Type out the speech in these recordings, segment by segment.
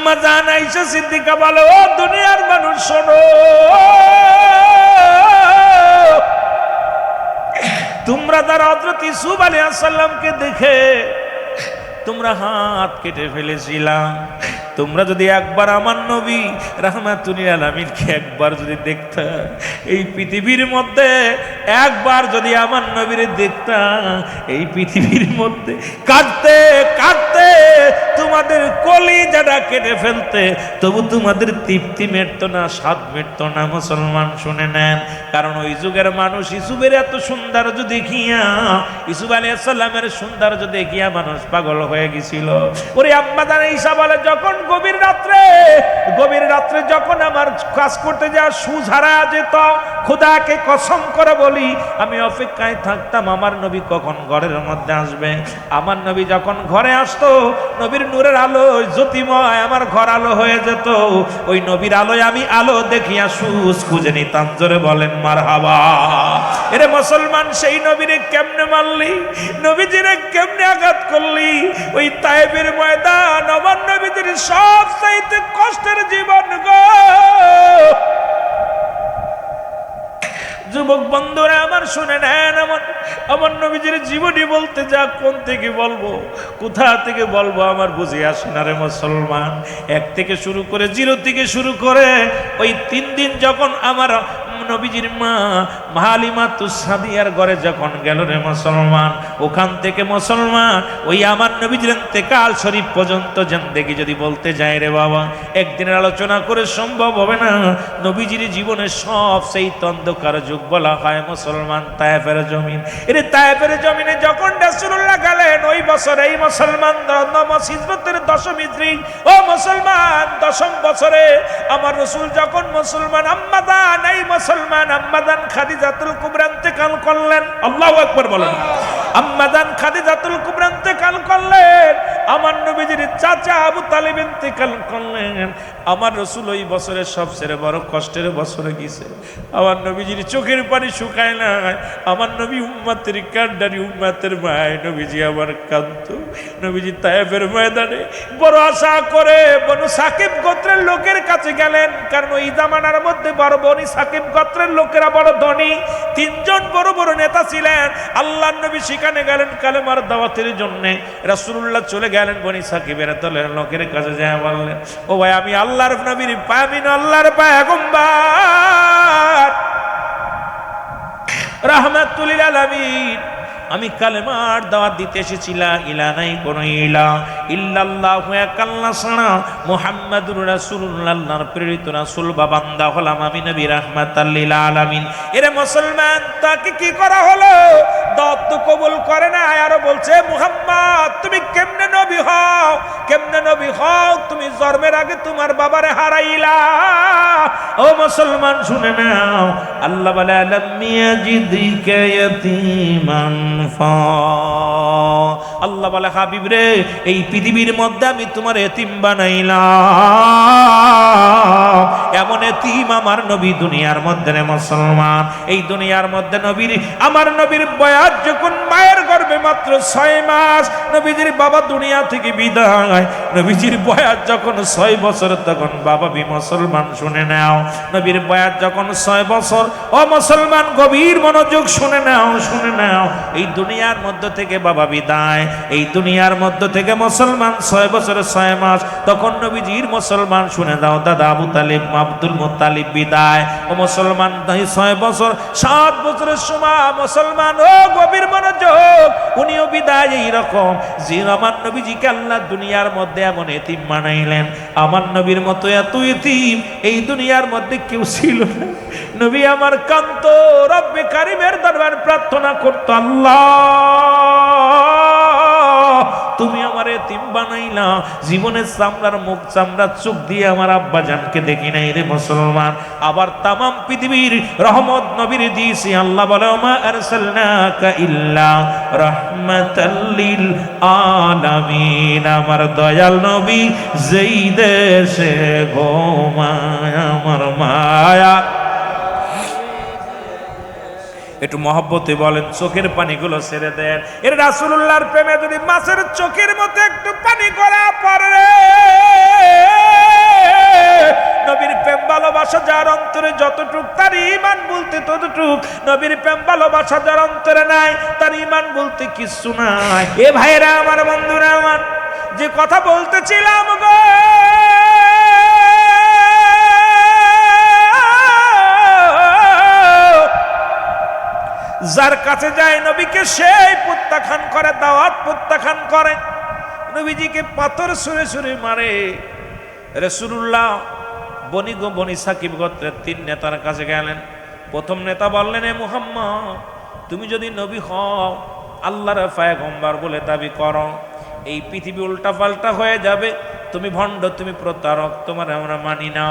আম্মা জান আয়েশা সিদ্দিকা বলে, ও দুনিয়ার মানুষ শোনো, তোমরা যারা হযরত ইউসুফ আলাইহিস সালামকে দেখে তোমরা হাত কেটে ফেলেছিলা, তোমরা যদি একবার আমার নবী রাহমাতুল লিল আলামিনকে একবার যদি দেখতা, এই পৃথিবীর মধ্যে একবার যদি আমার নবীরে দেখতা, এই পৃথিবীর মধ্যে কাঁদতে কাঁদতে তোমাদের কলিজাটা কেটে ফেলতে, তবু তোমাদের তৃপ্তি মিটতো না, স্বাদ মিটতো না। মুসলমান শুনে নেন, কারণ ওই যুগের মানুষ ইউসুফের এত সৌন্দর্য দেখিয়া, ইউসুফ আলাইহিস সালামের সৌন্দর্য দেখিয়া মানুষ পাগল হয়ে গেছিল। ওরে আম্মা জান আয়েশা বলে, যখন গভীর রাত্রে যখন আমার কাজ করতে যাওয়া সুজ হারায় যেত, খোদাকে কসম করে বলি আমি অপেক্ষায় থাকতাম আমার নবী কখন ঘরের মধ্যে আসবে। আমার নবী যখন ঘরে আসতো, নবীর নূরের আলো জ্যোতিময় আমার ঘর আলো হয়ে যেত। ওই নবীর আলোয় আমি আলো দেখিয়া সুজ খুঁজে নিতাম। জোরে বলেন মারহাবা। এরে মুসলমান, সেই নবীরে কেমনে মারলি, নবীজিরে কেমনে আঘাত করলি? ওই তায়েবের ময়দান আমার নবীজির সবচাইতে কষ্টের জীবন গো। যুবক বন্ধুরা আমার শুনে নেন, আমার নবীজির জীবনী বলতে যা কোন থেকে বলবো, কোথা থেকে বলবো আমার বুঝে আসে না রে মুসলমান। এক থেকে শুরু করে, জিরো থেকে শুরু করে ওই 3 দিন যখন আমার নবীজির মা হালিমাতুস সাদিয়ার ঘরে যখন গেল রে মুসলমান, ওখান থেকে মুসলমান ওই আমার নবীজির ইন্তেকাল শরীফ পর্যন্ত জিন্দেগি যদি বলতে যায় রে বাবা, একদিনের আলোচনা করে সম্ভব হবে না। নবীজির জীবনের সবচেয়ে অন্ধকার যুগ বলা হয় মুসলমান তায়েফের জমিন। এর তায়েফের জমিনে যখন রাসূলুল্লাহ গেলেন, ওই বছর এই মুসলমান হিজরতের 10ম হিজরি, ও মুসলমান 10ম বছরে আমার রাসূল যখন মুসলমান আম্মা জান, এই মুসলমান আম্মা জান খাদিজাতুল কুবরা ইন্তেকাল করলেন। আল্লাহু আকবার বলেন। আম্মা জান খাদিজাতুল কুবরা ইন্তেকাল করলেন, আমার নবীজির চাচা আবু তালিব ইন্তেকাল করলেন। আমার রাসূল ওই বছরের সবচেয়ে বড় কষ্টের বছরে গেছে। আমার নবীজির চোখের পানি শুকায় না। আমার নবী উম্মতের কান্ডারি, উম্মতের মায় নবীজি আবার কাঁদত। নবীজি তায়েফের ময়দানে বড় আশা করে বনু সাকিব গোত্রের লোকের কাছে গেলেন, কারণ ওই জামানার মধ্যে বড় বনি সাকিব গোত্রের লোকেরা বড় ধনী। 3 জন বড় বড় নেতা ছিলেন। আল্লাহর নবী সেখানে গেলেন কালেমার দাওয়াতের জন্য। রাসূলুল্লাহ চলে গেলেন বনি সাকিবের দলের লোকের কাছে, যায় বললেন, ও ভাই, আমি আল্লাহর নবীর পায়মিন, আল্লাহর পয়গম্বর রাহমাতুল লিল আলামিন, আমি কালেমার দাওয়াত দিতে এসেছিলাম। ইলা নাই কোন ইলা ইল্লাল্লাহু আল্লাহ ছাড়া, মুহাম্মাদুর রাসূলুল্লাহ আল্লাহর প্রেরিত রাসূল বা বান্দা হলাম আমি নবী রাহমাতাল লিল আলামিন। এরে মুসলমান, তাকে কি করা হলো? দাওয়াত তো কবুল করে না, আর বলছে, মুহাম্মদ তুমি কেমনে নবী হও, কেমনে নবী হও? তুমি জন্মের আগে তোমার বাবারে হারাইলা। ও মুসলমান শুনে নাও, আল্লাহ বলে, আলাম ইয়াজিদিকা ইয়াতীমান, আল্লাহ বলে, হাবিব রে, এই পৃথিবীর মধ্যে আমি তোমার এতিম বানাইলাম। এমন এতিম আমার নবী দুনিয়ার মধ্যে রে মুসলমান। এই দুনিয়ার মধ্যে নবীর, আমার নবীর বয়স যখন মায়ের গর্ভে মাত্র 6 মাস, নবীজির বাবা দুনিয়া থেকে বিদায়। নবীজির বয়স যখন 6 বছর, তখন বাবা বি মুসলমান শুনে নাও, নবীর বয়স যখন 6 বছর, ও মুসলমান গভীর মনোযোগ শুনে নাও, শুনে নাও, এই দুনিয়ার মধ্য থেকে বাবা বিদায়। এই দুনিয়ার মধ্য থেকে মুসলমান 6 বছরের 6 মাস, তখন নবীজির মুসলমান শুনে দাও দাদা আবু তালিব আব্দুল মুত্তালিব বিদায়। ও মুসলমান 6 বছর 7 বছরের সময় মুসলমান, ও গভীর মনোযোগ, উনিও বিদায়। এইরকম যে আমার নবীজিকে আল্লাহ দুনিয়ার মধ্যে এমন এতিম বানাইলেন, আমার নবীর মতো এত এতিম এই দুনিয়ার মধ্যে কেউ ছিল না। নবী আমার কান্ত রব্বে কারিমের দরবার প্রার্থনা করতো, আল্লাহ তুমি আমার এতিম বানাইলা, জীবনের চামড়ার মুখ চামড়ার চোখ দিয়ে আমার আব্বা জানকে দেখি নাই রে মুসলমান। আবার তামাম পৃথিবীর রহমত নবীর দিয়েছি। আল্লাহ বলে, মা আরসালনাকা ইল্লা রাহমাতাল লিল আলামিন, আমার দয়াল নবী যেই দেশে ঘুমায় আমার মায়া। একটু মহব্বতে বলেন, চোখের পানিগুলো ছেড়ে দেন। এর রাসূলুল্লাহর প্রেমে যদি মাছের চোখের মতো একটু পানি করা পারে, যতটুক তার ঈমান বলতে ততটুক, নবীর প্রেম ভালোবাসা যার অন্তরে নাই তার ঈমান বলতে কিচ্ছু নাই। এ ভাইরা আমার, বন্ধুরা আমার, যে কথা বলতেছিলাম গো, যার কাছে যায় নবীকে সেই প্রত্যাখ্যান করে, দাওয়াত প্রত্যাখ্যান করে, নবীজিকে পাথর ছুঁড়ে ছুঁড়ে মারে। রাসূলুল্লাহ বনি সাকিব গোত্রের 3 নেতার কাছে গেলেন। প্রথম নেতা বললেন, এ মুহাম্মদ, তুমি যদি নবী হও, আল্লাহর পয়গম্বর বলে দাবি করো, এই পৃথিবী উল্টা পাল্টা হয়ে যাবে, তুমি ভণ্ড, তুমি প্রতারক, তোমার আমরা মানি না,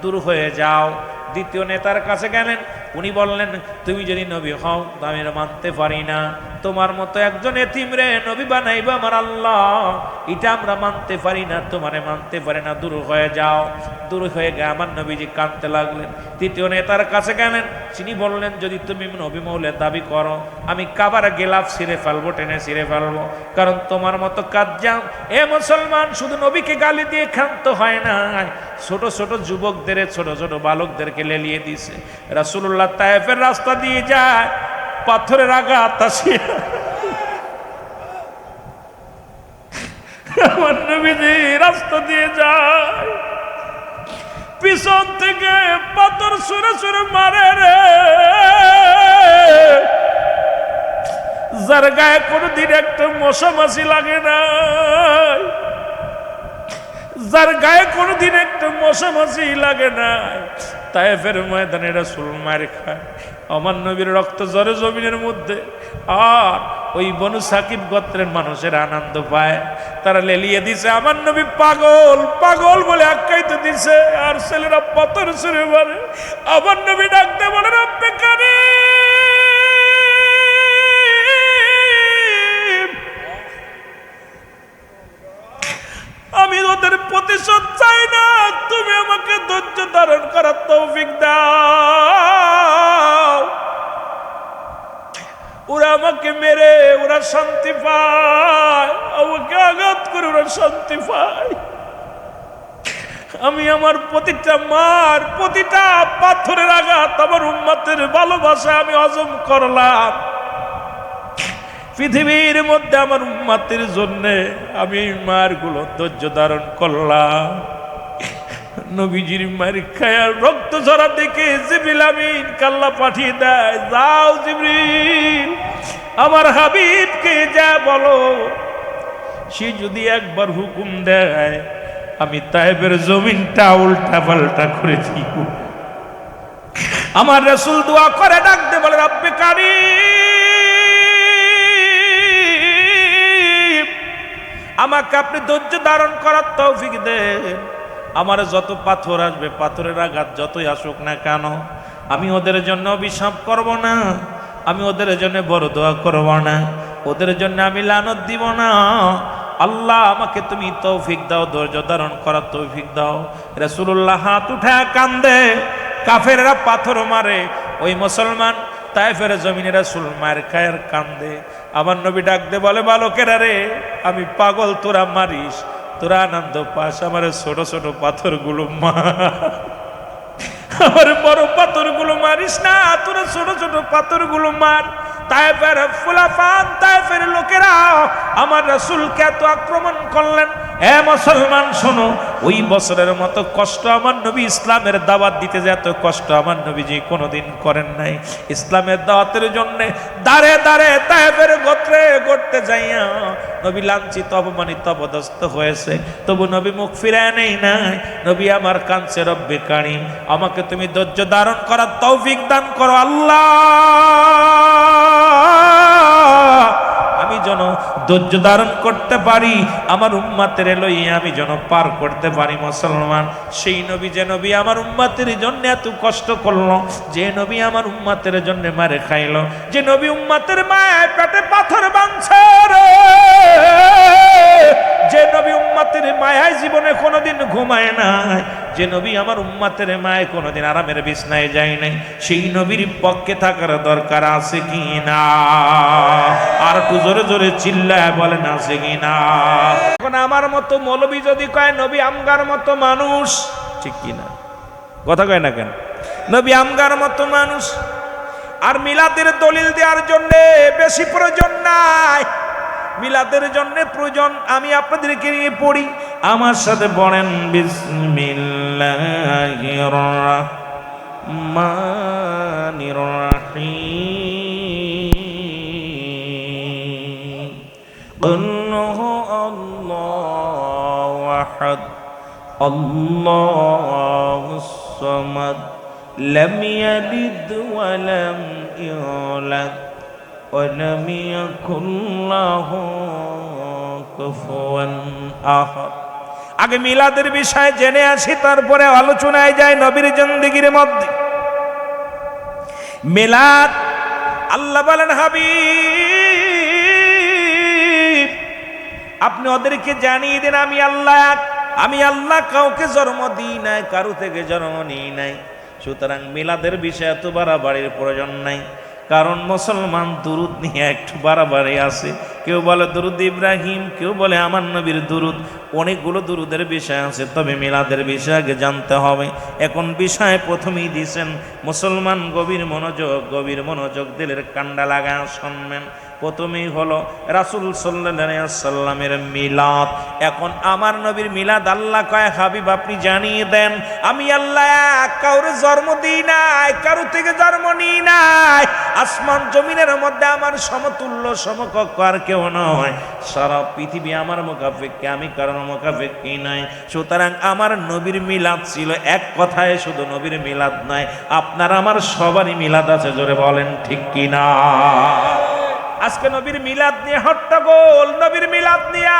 দূর হয়ে যাও। দ্বিতীয় নেতার কাছে গেলেন, উনি বললেন, তুমি যদি নবী হও আমি মানতে পারি না, তোমার মতো একজন এতিম রে নবী বানাইবা আমার আল্লাহ, এটা আমরা মানতে পারি না, তোমারে মানতে পারি না, দূর হয়ে যাও। দূর হয়ে গিয়ে আমার নবীজি কাঁদতে লাগলেন। তৃতীয় নেতার কাছে গেলেন, তিনি বললেন, যদি তুমি নবী মৌলের দাবি করো, আমি কাবার গেলাফ ছিঁড়ে ফেলবো, টেনে ছিঁড়ে ফেলবো, কারণ তোমার মতো কাজ যাও। এ মুসলমান, শুধু নবীকে গালি দিয়ে ক্ষান্ত হয় না, ছোট ছোট যুবকদের, ছোট ছোট বালকদেরকে লেলিয়ে দিছে। রাসূলুল্লাহ তায়েফের রাস্তা দিয়ে যায়, পাথরের আঘাত আসে, আমার নবীজি রাস্তা দিয়ে যায়, পিছন থেকে পাথর ছুঁড়ে ছুঁড়ে মারে রে। যার গায়ে কোনোদিন একটা মশা মাছি লাগে না, যার গায়ে কোনোদিন একটা মশা মাছি লাগে না, তায়েফের ময়দানে রাসূল মার খায়, আমার নবীর রক্ত ঝরে জমিনের মধ্যে। আর ওই বনু সাকিব গোত্রের মানুষের আনন্দ পায়, তারা লেলিয়ে দিছে, আমার নবী পাগল, পাগল বলে আখ্যায়িত দিছে। আর ছেলেরা পাথর ছুঁড়ে মারে। আমার নবী ডাকতে বলে, রব্বে কারীম, আমি ওদের প্রতিশোধ চাই না, তুমি আমাকে ধৈর্য ধারণ করার তৌফিক দাও। ওরা আমাকে মেরে ওরা শান্তি পায়, আমাকে আঘাত করে ওরা শান্তি পায়। আমি আমার প্রতিটা মার, প্রতিটা পাথরের আঘাত আমার উম্মতের ভালোবাসা আমি হজম করলাম। পৃথিবীর মধ্যে আমার উম্মতের জন্য আমি মারগুলো ধৈর্য ধারণ করলাম। নবীজির মার খায়ার রক্ত ঝরা দেখে জিবরিল আমিন কাল্লা পাঠিয়ে দেয়, যাও জিবরিল, আমার হাবিবকে যা বলো, সে যদি একবার হুকুম দেয় আমি তায়েফের জমিনটা উল্টা পাল্টা করে দিব। আমার রাসূল দোয়া করে ডাকতে বলে, রব্বে কারীম, আমাকে আপনি ধৈর্য ধারণ করার তৌফিক দেন। আমার যত পাথর আসবে, পাথরের আঘাত যতই আসুক না কেন, আমি ওদের জন্য অভিশাপ করব না, আমি ওদের জন্য বড় দোয়া করব না, ওদের জন্য আমি লানত দিব না। আল্লাহ আমাকে তুমি তৌফিক দাও, ধৈর্য ধারণ করার তৌফিক দাও। রাসূলুল্লাহ হাত উঠায় কান্দে, কাফেররা পাথর মারে, ওই মুসলমান তায়েফের জমিনে রাসূল মার খায় আর কান্দে। আমার নবী ডাকতে বলে, বালকেরা রে, আমি পাগল, তোরা মারিস, তোরা আনন্দ পাস, আমার ছোট ছোট পাথরগুলো মার, আমার বড় পাথরগুলো মারিস না, তোরা ছোট ছোট পাথরগুলো মার। তায়েফের ফুলাফান, তায়েফের লোকেরা আমার রাসূলকে এত আক্রমণ করলেন। এ মুসলমান শোনো, ওই বছরের মতো কষ্ট আমার নবী ইসলামের দাওয়াত দিতে যে এত কষ্ট আমার নবীজি কোনোদিন করেন নাই। ইসলামের দাওয়াতের জন্য দাঁড়ে দাঁড়ে তায়েফের গোত্রে করতে যাইয়া নবী লাঞ্ছিত, অপমানিত, অপদস্থ হয়েছে, তবু নবী মুখ ফিরায় নেই নাই। নবী আমার কাঁদছে, রব্বে কারীম, আমাকে তুমি ধৈর্য ধারণ করার তৌফিক দান করো আল্লাহ, আমি যেন ধৈর্য ধারণ করতে পারি, আমার উম্মতের লইয়া আমি যেন পার করতে পারি। মুসলমান, সেই নবী যে নবী আমার উম্মতের জন্য এত কষ্ট করলো, যে নবী আমার উম্মতের জন্য মারে খাইলো, যে নবী উম্মতের মায়ের পেটে পাথর বাঁধছে রে, যে নবী উম্মতের মায়ায় জীবনে কোনোদিন ঘুমায় নাই, যে নবী আমার উম্মতের মায় কোনোদিন আরামের বিছনায় যায় নাই, সেই নবীর পক্ষে থাকার দরকার আছে কি না? আর একটু জোরে জোরে চিল্লায় বলেন, আছে কি না? এখন আমার মতো মৌলবী যদি কয় নবী আমগার মতো মানুষ, ঠিক কি না? কথা কয় না কেন? নবী আমগার মতো মানুষ। আর মিলাদের দলিল দেওয়ার জন্য বেশি প্রয়োজন নাই, মিলাদের জন্য প্রয়োজন আমি আপনাদেরকে নিয়ে পড়ি, আমার সাথে পড়েন বিসমিল্লাহির রাহমানির রাহিম। কুল হু আল্লাহু আহাদ আল্লাহুস সামাদ লাম ইয়ালিদ ওয়া লাম ইউলাদ ওয়া লাম ইয়াকুল লাহু কুফুয়ান আহাদ। আগে মিলাদের বিষয়ে জেনে আসি, তারপরে আলোচনায় যায় নবীর জিন্দেগির মধ্যে। মিলাদ, আল্লাহ বলেন হাবিব আপনি ওদেরকে জানিয়ে দেন আমি আল্লাহ, আমি আল্লাহ কাউকে জন্ম দিই নাই, কারো থেকে জন্ম নিই নাই। সুতরাং মিলাদের বিষয়ে এত বাড়াবাড়ির প্রয়োজন নাই, কারণ মুসলমান দুরুদ নিয়ে একটু বাড়াবাড়ি আছে। কেউ বলে দুরুদ ইব্রাহিম, কেউ বলে আমার নবীর দুরুদ, অনেকগুলো দুরুদের বিষয় আছে, তবে মিলাদের বিষয় আগে জানতে হবে। এখন বিষয় প্রথমেই দিয়েছেন মুসলমান, গভীর মনোযোগ দিলের কান্ডা লাগায় শুনবেন। প্রথমেই হলো রাসূল সাল্লাল্লাহু আলাইহি ওয়াসাল্লামের মিলাদ। এখন আমার নবীর মিলাদ আল্লাহ কয় হাবিব আপনি জানিয়ে দেন আমি আল্লাহ কাউরে জন্ম দিই নাই, কারো থেকে জন্ম নিই নাই। আসমান জমিনের মধ্যে আমার সমতুল্য সমকক্ষ আর কেউ নয়, সারা পৃথিবী আমার মুখাপেক্ষী, আমি কারণ মুখাপেক্ষী নাই। সুতরাং আমার নবীর মিলাদ ছিল এক কথায় শুধু নবীর মিলাদ নয়, আপনার আমার সবারই মিলাদ আছে, জোরে বলেন ঠিক কিনা। আজকে নবীর মিলাদ নিয়ে হট্টগোল, নবীর মিলাদ নিয়া,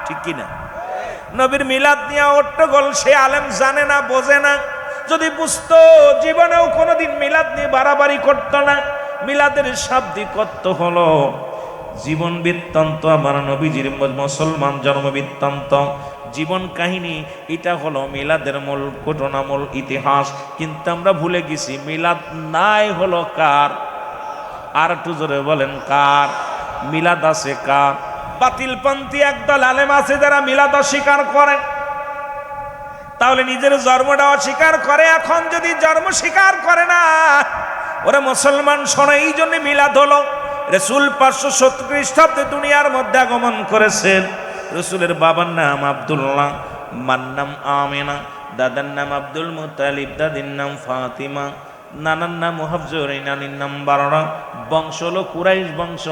ঠিক কিনা, নবীর মিলাদ নিয়ে হট্টগোল। সে আলেম জানে না, বোঝে না, যদি বুঝতো জীবনেও কোনোদিন মিলাদ নিয়ে বাড়াবাড়ি করতো না। মিলাদের শাব্দিক অর্থ হলো জীবন বৃত্তান্ত, আমার নবীজির মুসলমান জন্ম বৃত্তান্ত, জীবন কাহিনী, এটা হলো মিলাদের মূল ঘটনা, মূল ইতিহাস। কিন্তু আমরা ভুলে গেছি মিলাদ নাই হলো কার, আর একটু জোরে বলেন কার? মিলাদ আছে কার? বাতিলপন্থী একদল আলেম আছে যারা মিলাদ অস্বীকার করে, তাহলে নিজের জন্মটা অস্বীকার করে। এখন যদি জন্ম স্বীকার করে না, ওরা মুসলমান শোনে। এই জন্য মিলাদ হলো রাসূল 570 খ্রিস্টাব্দে দুনিয়ার মধ্যে আগমন করেছেন। রাসূলের বাবার নাম আব্দুল্লাহ, মার নাম আমেনা, দাদার নাম আব্দুল মুত্তালিব, দাদির নাম ফাতিমা, নানার নাম মুহাফজর, নানির নাম বাররা। বংশ হলো কুরাইশ বংশ।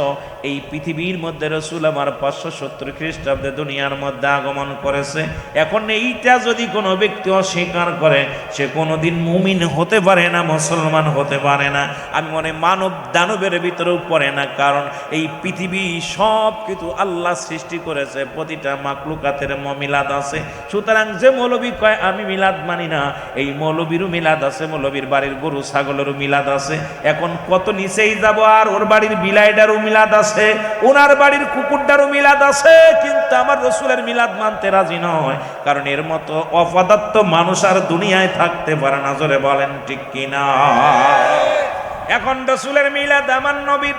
এই পৃথিবীর মধ্যে রাসূল আমার 570 খ্রিস্টাব্দে দুনিয়ার মধ্যে আগমন করেছে। এখন এইটা যদি কোনো ব্যক্তি অস্বীকার করে, সে কোনোদিন মুমিন হতে পারে না, মুসলমান হতে পারে না। আমি মনে মানব দানবের ভিতরেও পড়ে না, কারণ এই পৃথিবী সব কিছু আল্লাহ সৃষ্টি করেছে, প্রতিটা মাকলুকাতের মিলাদ আছে। সুতরাং যে মৌলবী কয় আমি মিলাদ মানি না, এই মৌলবীরও মিলাদ আছে, মৌলবীর বাড়ির গরু ছাগলেরও মিলাদ আছে। এখন কত নিচেই যাব, আর ওর বাড়ির বিলাইডারও মিলাদ আছে, ওনার বাড়ির কুকুরটারও মিলাদ আছে, কিন্তু আমার রাসূলের মিলাদ মানতে রাজি নয়, কারণ এর মতো অপদার্থ মানুষ আর দুনিয়ায় থাকতে পারে না, জোরে বলেন ঠিক কিনা। এখন রাসূলের মিলাদ, আমার নবীর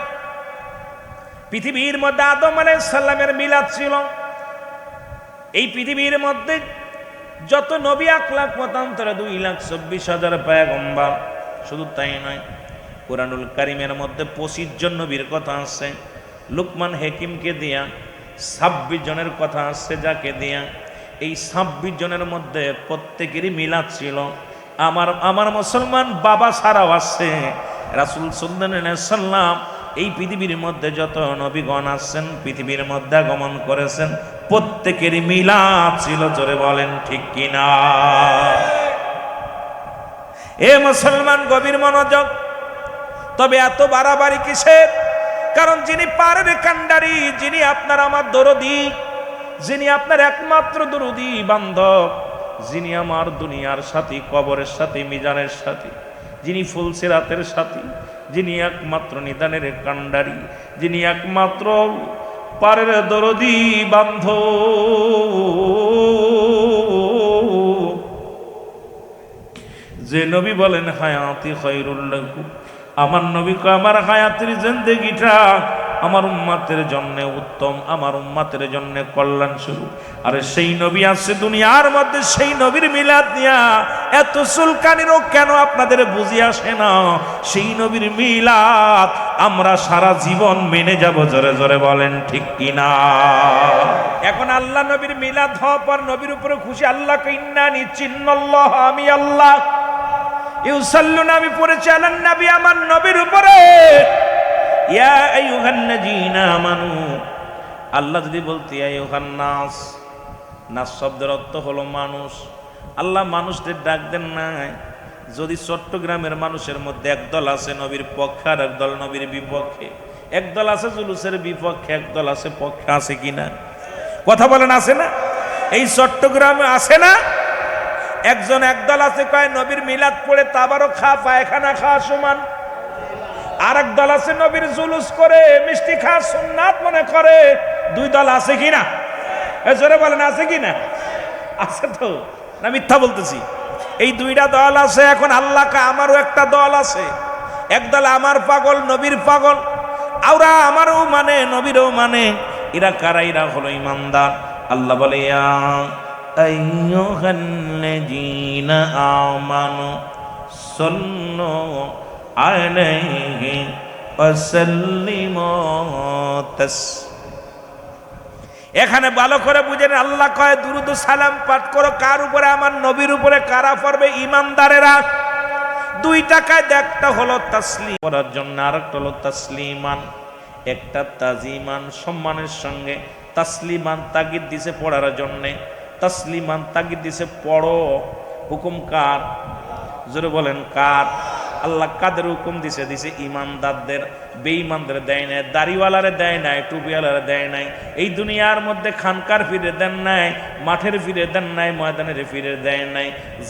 পৃথিবীর মধ্যে আদম আলাইহিস সালামের মিলাদ ছিল। এই পৃথিবীর মধ্যে যত নবী 1,00,000 মতান্তরে 2,24,000 পয়গম্বর। শুধু তাই নয়, কুরআনুল কারীমের মধ্যে 25 জন নবীর কথা আছে। লুকমান হাকিমকে দিয়া 26 জনের কথা আছে, যাকে দিয়া এই 26 জনের মধ্যে প্রত্যেকেরই মিলাদ ছিল। আমার মুসলমান বাবা ছাড়াও আছে। রাসূল সাল্লাল্লাহু আলাইহি সাল্লাম এই পৃথিবীর মধ্যে যত নবীগণ আছেন, পৃথিবীর মধ্যে আগমন করেছেন, প্রত্যেকেরই মিলাদ ছিল, জোরে বলেন ঠিক কিনা। এ মুসলমান গভীর মনোযোগ। তবে এত বাড়াবাড়ি কিসের? কারণ যিনি পারের কান্ডারি, যিনি আপনার আমার দরদি, যিনি আপনার একমাত্র দরদি বান্ধব, যিনি আমার দুনিয়ার সাথী, কবরের সাথী, মিজানের সাথী, যিনি ফুলসিরাতের সাথী, যিনি একমাত্র নিদানের কান্ডারি, যিনি একমাত্র পারের দরদি বান্ধব, যে নবী বলেন হায়াতি খায়রুল লাকুম, আমার নবী কয় আমার হায়াতের জিন্দেগিটা আমার উম্মতের জন্য উত্তম, আমার উম্মতের জন্য কল্যাণ স্বরূপ। আরে সেই নবী আছে দুনিয়ার মধ্যে, সেই নবীর মিলাদ নিয়া এত চুলকানিরও কেন আপনাদের বুঝি আসে না? সেই নবীর মিলাদ আমরা সারা জীবন মেনে যাব, জোরে জোরে বলেন ঠিক কিনা? এখন আল্লাহ নবীর মিলাদ হওয়ার পর নবীর উপরে খুশি, আল্লাহকে ইন্নানি চিন্নাল্লাহ, আমি আল্লাহ ইউসাল্লুনা, আমি পড়েছি আলান নবী, আমার নবীর উপরে। ইয়া আইয়ুহান্নাযীনা আমানু, আল্লাহ যদি বলতে ইয়া আইয়ুহান নাস, নাস শব্দের অর্থ হলো মানুষ। আল্লাহ মানুষদের ডাক দেন নাই। যদি চট্টগ্রামের মানুষের মধ্যে একদল আছে নবীর পক্ষে আর একদল নবীর বিপক্ষে, একদল আছে জুলুসের বিপক্ষে, একদল আছে পক্ষে, আছে কিনা? কথা বলেন, আছে না? এই চট্টগ্রামে আছে না? একদল আছে কয় নবীর মিলাদ পড়ে তাবারও খা, পায়খানা খাওয়া সমান। আর এক দল আছে নবীর জুলুস করে মিষ্টি খাওয়া সুন্নাত মনে করে। দুই দল আছে কিনা? জোরে বলেন, আছে কিনা? আছে তো, না মিথ্যা বলতেছি? এই দুইটা দল আছে। এখন আল্লাহকে আমারও একটা দল আছে, একদল আমার পাগল, নবীর পাগল, ওরা আমারও মানে নবীরও মানে। এরা কারা? এরা হলো ইমানদার। আল্লাহ বলে ইয়া আইয়ুহাল্লাযীনা আমানু সাল্লু আলাইহি ওয়া সাল্লিমু এখানে ভালো করে বুঝেন, আল্লাহ কয় দুরুদ সালাম পাঠ করো। কার উপরে? আমার নবীর উপরে। কারা পড়বে? ইমানদারেরা। দুই টাকায়, একটা হলো তাসলিম করার জন্য, আর একটা হলো তাসলিমান। একটা তাজিমান, সম্মানের সঙ্গে, তাসলিমান তাগিদ দিছে পড়ার জন্যে, তাসলিমান তাগিদ দিছে পড়ো। হুকুম কার? জোরে বলেন কার? আল্লাহ কাদের হুকুম দিছে? দিছে ইমানদারদের। বেঈমানদের দেয় নাই, দাড়িওয়ালারে দেয় নাই, টুপিওয়ালারে দেয় নাই। এই দুনিয়ার মধ্যে খানকার ফিরে দেন নাই, মাঠের ফিরে দেন নাই, ময়দানের ফিরে দেয় নাই।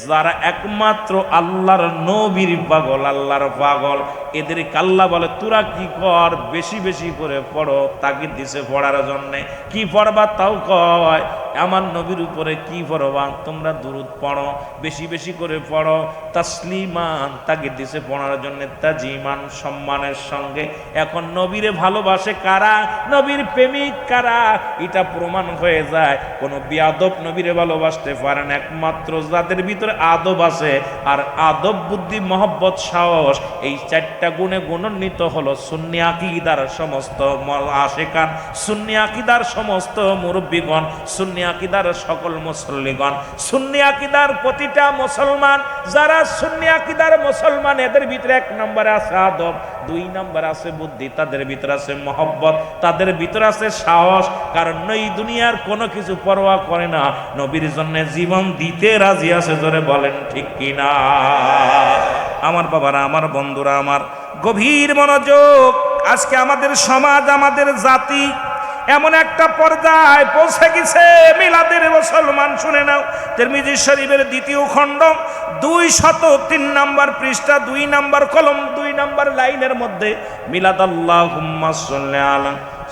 যারা একমাত্র আল্লাহর নবীর পাগল, আল্লাহর পাগল, এদেরকে আল্লাহ বলে তোরা কি কর? বেশি বেশি করে পড়ো। তাগিদ দিছে পড়ার জন্যে। কি পড়বা? তাও কয় আমার নবীর উপরে কি পড়বা? তোমরা দুরূদ পড়ো, বেশি বেশি করে পড়ো। তাসলিমান তাগিদ দিছে পড়ার জন্য, তাজিমান সম্মানের সঙ্গে। এখন নবীরে ভালোবাসে কারা? নবীর প্রেমিক কারা? এটা প্রমাণ হয়ে যায়। কোন বিয়াদব নবীরে ভালোবাসতে পারে না, একমাত্র যাদের ভিতরে আদব আছে। আর আদব, বুদ্ধি, মহব্বত, সাহস, এই চারটা গুণে গুণান্বিত হলো সুন্নি আকীদার সমস্ত আশিকান, সুন্নি আকীদার সমস্ত মুরব্বীগণ, সুন্নি আকীদার সকল মুসল্লিগণ, সুন্নি আকীদার প্রতিটা মুসলমান। যারা সুন্নি আকীদার মুসলমান, এদের ভিতরে এক নম্বরে আছে আদব, দুই নম্বরে আছে বুদ্ধি, তাদের ভিতরে আছে মহব্বত, তাদের ভিতরে আছে সাহস। কারণ এই দুনিয়ার কোনো কিছু পরোয়া করে না, নবীর জন্য জীবন দিতে রাজি আছে। জোরে বলেন ঠিক কিনা? আমার বাবারা, আমার বন্ধুরা, আমার গভীর মনোযোগ। আজকে আমাদের সমাজ, আমাদের জাতি এমন একটা পর্যায়ে পৌঁছে গেছে, মিলাদের মুসলমান শুনে নাও। তিরমিজি শরীফের 2য় খণ্ড 203 নম্বর পৃষ্ঠা, 2 নম্বর কলম, 2 নম্বর লাইনের মধ্যে মিলাদ আল্লাহুম্মা সাল্লি আলা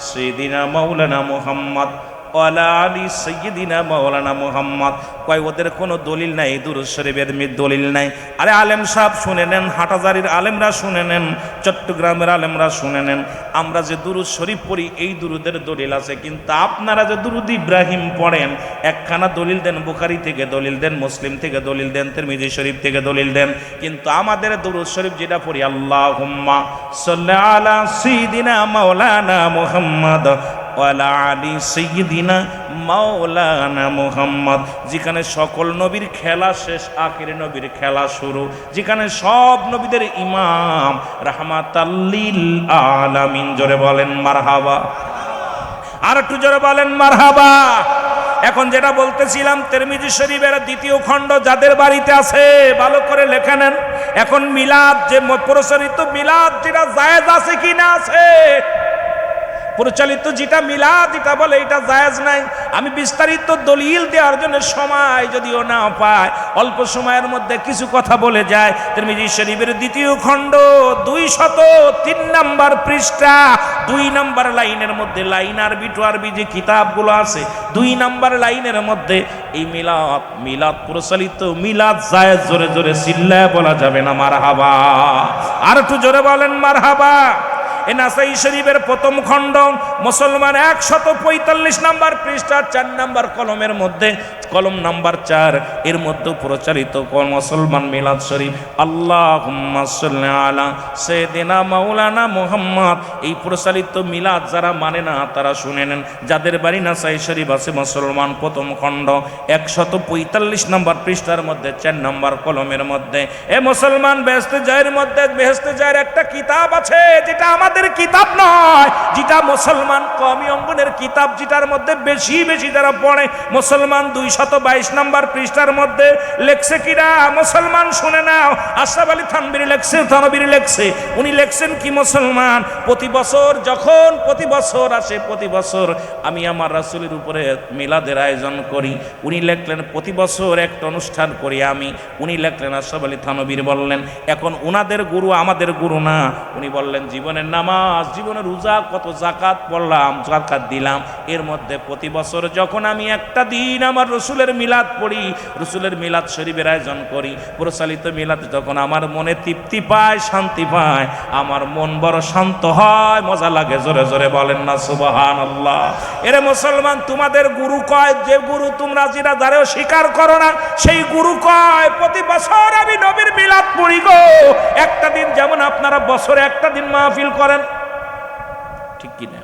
সাইয়্যিদিনা মাওলানা মুহাম্মদ ওয়ালা আলি সাইয়্যিদিনা মাওলানা মুহাম্মদ। কয় ওদের কোনো দলিল নাই, দুরূদ শরীফের দলিল নাই। আরে আলেম সাহেব শুনে নেন, হাটাজারির আলেমরা শুনে নেন, চট্টগ্রামের আলেমরা শুনে নেন। আমরা যে দুরূদ শরীফ পড়ি, এই দুরূদের দলিল আছে। কিন্তু আপনারা যে দুরূদ ইব্রাহিম পড়েন, একখানা দলিল দেন, বুখারী থেকে দলিল দেন, মুসলিম থেকে দলিল দেন, তিরমিজি শরীফ থেকে দলিল দেন। কিন্তু আমাদের দুরূদ শরীফ যেটা পড়ি, আল্লাহুম্মা সাল্লি আলা সাইয়্যিদিনা মাওলানা মুহাম্মদ ওয়ালা আলি সাইয়্যিদিনা মাওলানা মুহাম্মদ, যেখানে সকল নবীর খেলা শেষ, আখির নবীর খেলা শুরু, যেখানে সব নবীদের ইমাম রাহমাতাল লিল আলামিন। জোরে বলেন মারহাবা। আর একটু জোরে বলেন মারহাবা। এখন যেটা বলতেছিলাম, তিরমিজি শরীফের 2য় খণ্ড যাদের বাড়িতে আছে ভালো করে লেখে নেন। এখন মিলাদ যে প্রচলিত মিলাদ, যেটা জায়েজ আছে কি না আছে? প্রচলিত যেটা মিলাদ, এটা বলে এটা জায়েজ নাই। আমি বিস্তারিত দলিল দেওয়ার জন্য সময় যদিও না পাই, অল্প সময়ের মধ্যে কিছু কথা বলে যায়। তিরমিজি শরীফের 2য় খণ্ড 203 নম্বর পৃষ্ঠা, 2 নম্বর লাইনের মধ্যে, লাইন আরবি টু আরবি যে কিতাবগুলো আছে, 2 নম্বর লাইনের মধ্যে এই মিলাদ প্রচলিত মিলাদ জায়েজ। জোরে জোরে চিল্লায় বলা যাবে না মারহাবা। আর একটু জোরে বলেন মারহাবা। এ নাসাই শরীফের প্রথম খণ্ড মুসলমান 145 নম্বর পৃষ্ঠা 4 নম্বর কলমের মধ্যে, কলম নাম্বার 4 এর মধ্যে প্রচারিত মুসলমান মিলাদ শরীফ আল্লাহুম্মা সাল্লি আলা সাইয়্যিদিনা মাওলানা মুহাম্মদ। এই প্রচারিত মিলাদ যারা মানে না তারা শুনে নেন। যাদের বাড়ি নাসাই শরীফ আছে মুসলমান প্রথম খণ্ড 145 নম্বর পৃষ্ঠার মধ্যে 4 নম্বর কলমের মধ্যে, এ মুসলমান বেহেশতে যায়ের মধ্যে বেহেশতে যায়ের একটা কিতাব আছে, যেটা আমাদের কিতাব নয়, যেটা মুসলমান কওমি অঙ্গনের কিতাব, যেটার মধ্যে বেশি বেশি যারা পড়ে মুসলমান 222 নম্বর পৃষ্ঠার মধ্যে লেখছে কিরা মুসলমান শুনে নাও। আশরাফ আলী থানভীর লেখছে, থানভীর লেখছে, উনি লেখছেন কি মুসলমান, প্রতি বছর যখন প্রতি বছর আসে, প্রতি বছর আমি আমার রাসূলের উপরে মিলাদের আয়োজন করি। উনি লেখলেন প্রতি বছর একটা অনুষ্ঠান করি আমি। উনি লেখলেন, আশরাফ আলী থানভীর বললেন, এখন উনাদের গুরু আমাদের গুরু না। উনি বললেন জীবনের নামাজ, জীবনের রোজা, কত যাকাত পড়লাম, যাকাত দিলাম, এর মধ্যে প্রতি বছর যখন আমি একটা দিন আমার রসুলের মিলাদ পড়ি, রসুলের মিলাদ শরীফের আয়োজন করি, প্রচালিত মিলাদ, তখন আমার মনে তৃপ্তি পায়, শান্তি পায়, আমার মন বড় শান্ত হয়, মজা লাগে। জোরে জোরে বলেন না সুবহানাল্লাহ। এরে মুসলমান, তোমাদের গুরু কয়, যে গুরু তোমরা যেটা দ্বারেও স্বীকার করো না, সেই গুরু কয় প্রতি বছর আমি নবীর মিলাদ পড়ি গো। একটা দিন, যেমন আপনারা বছরে একটা দিন মাহফিল করেন, ঠিক কিনা?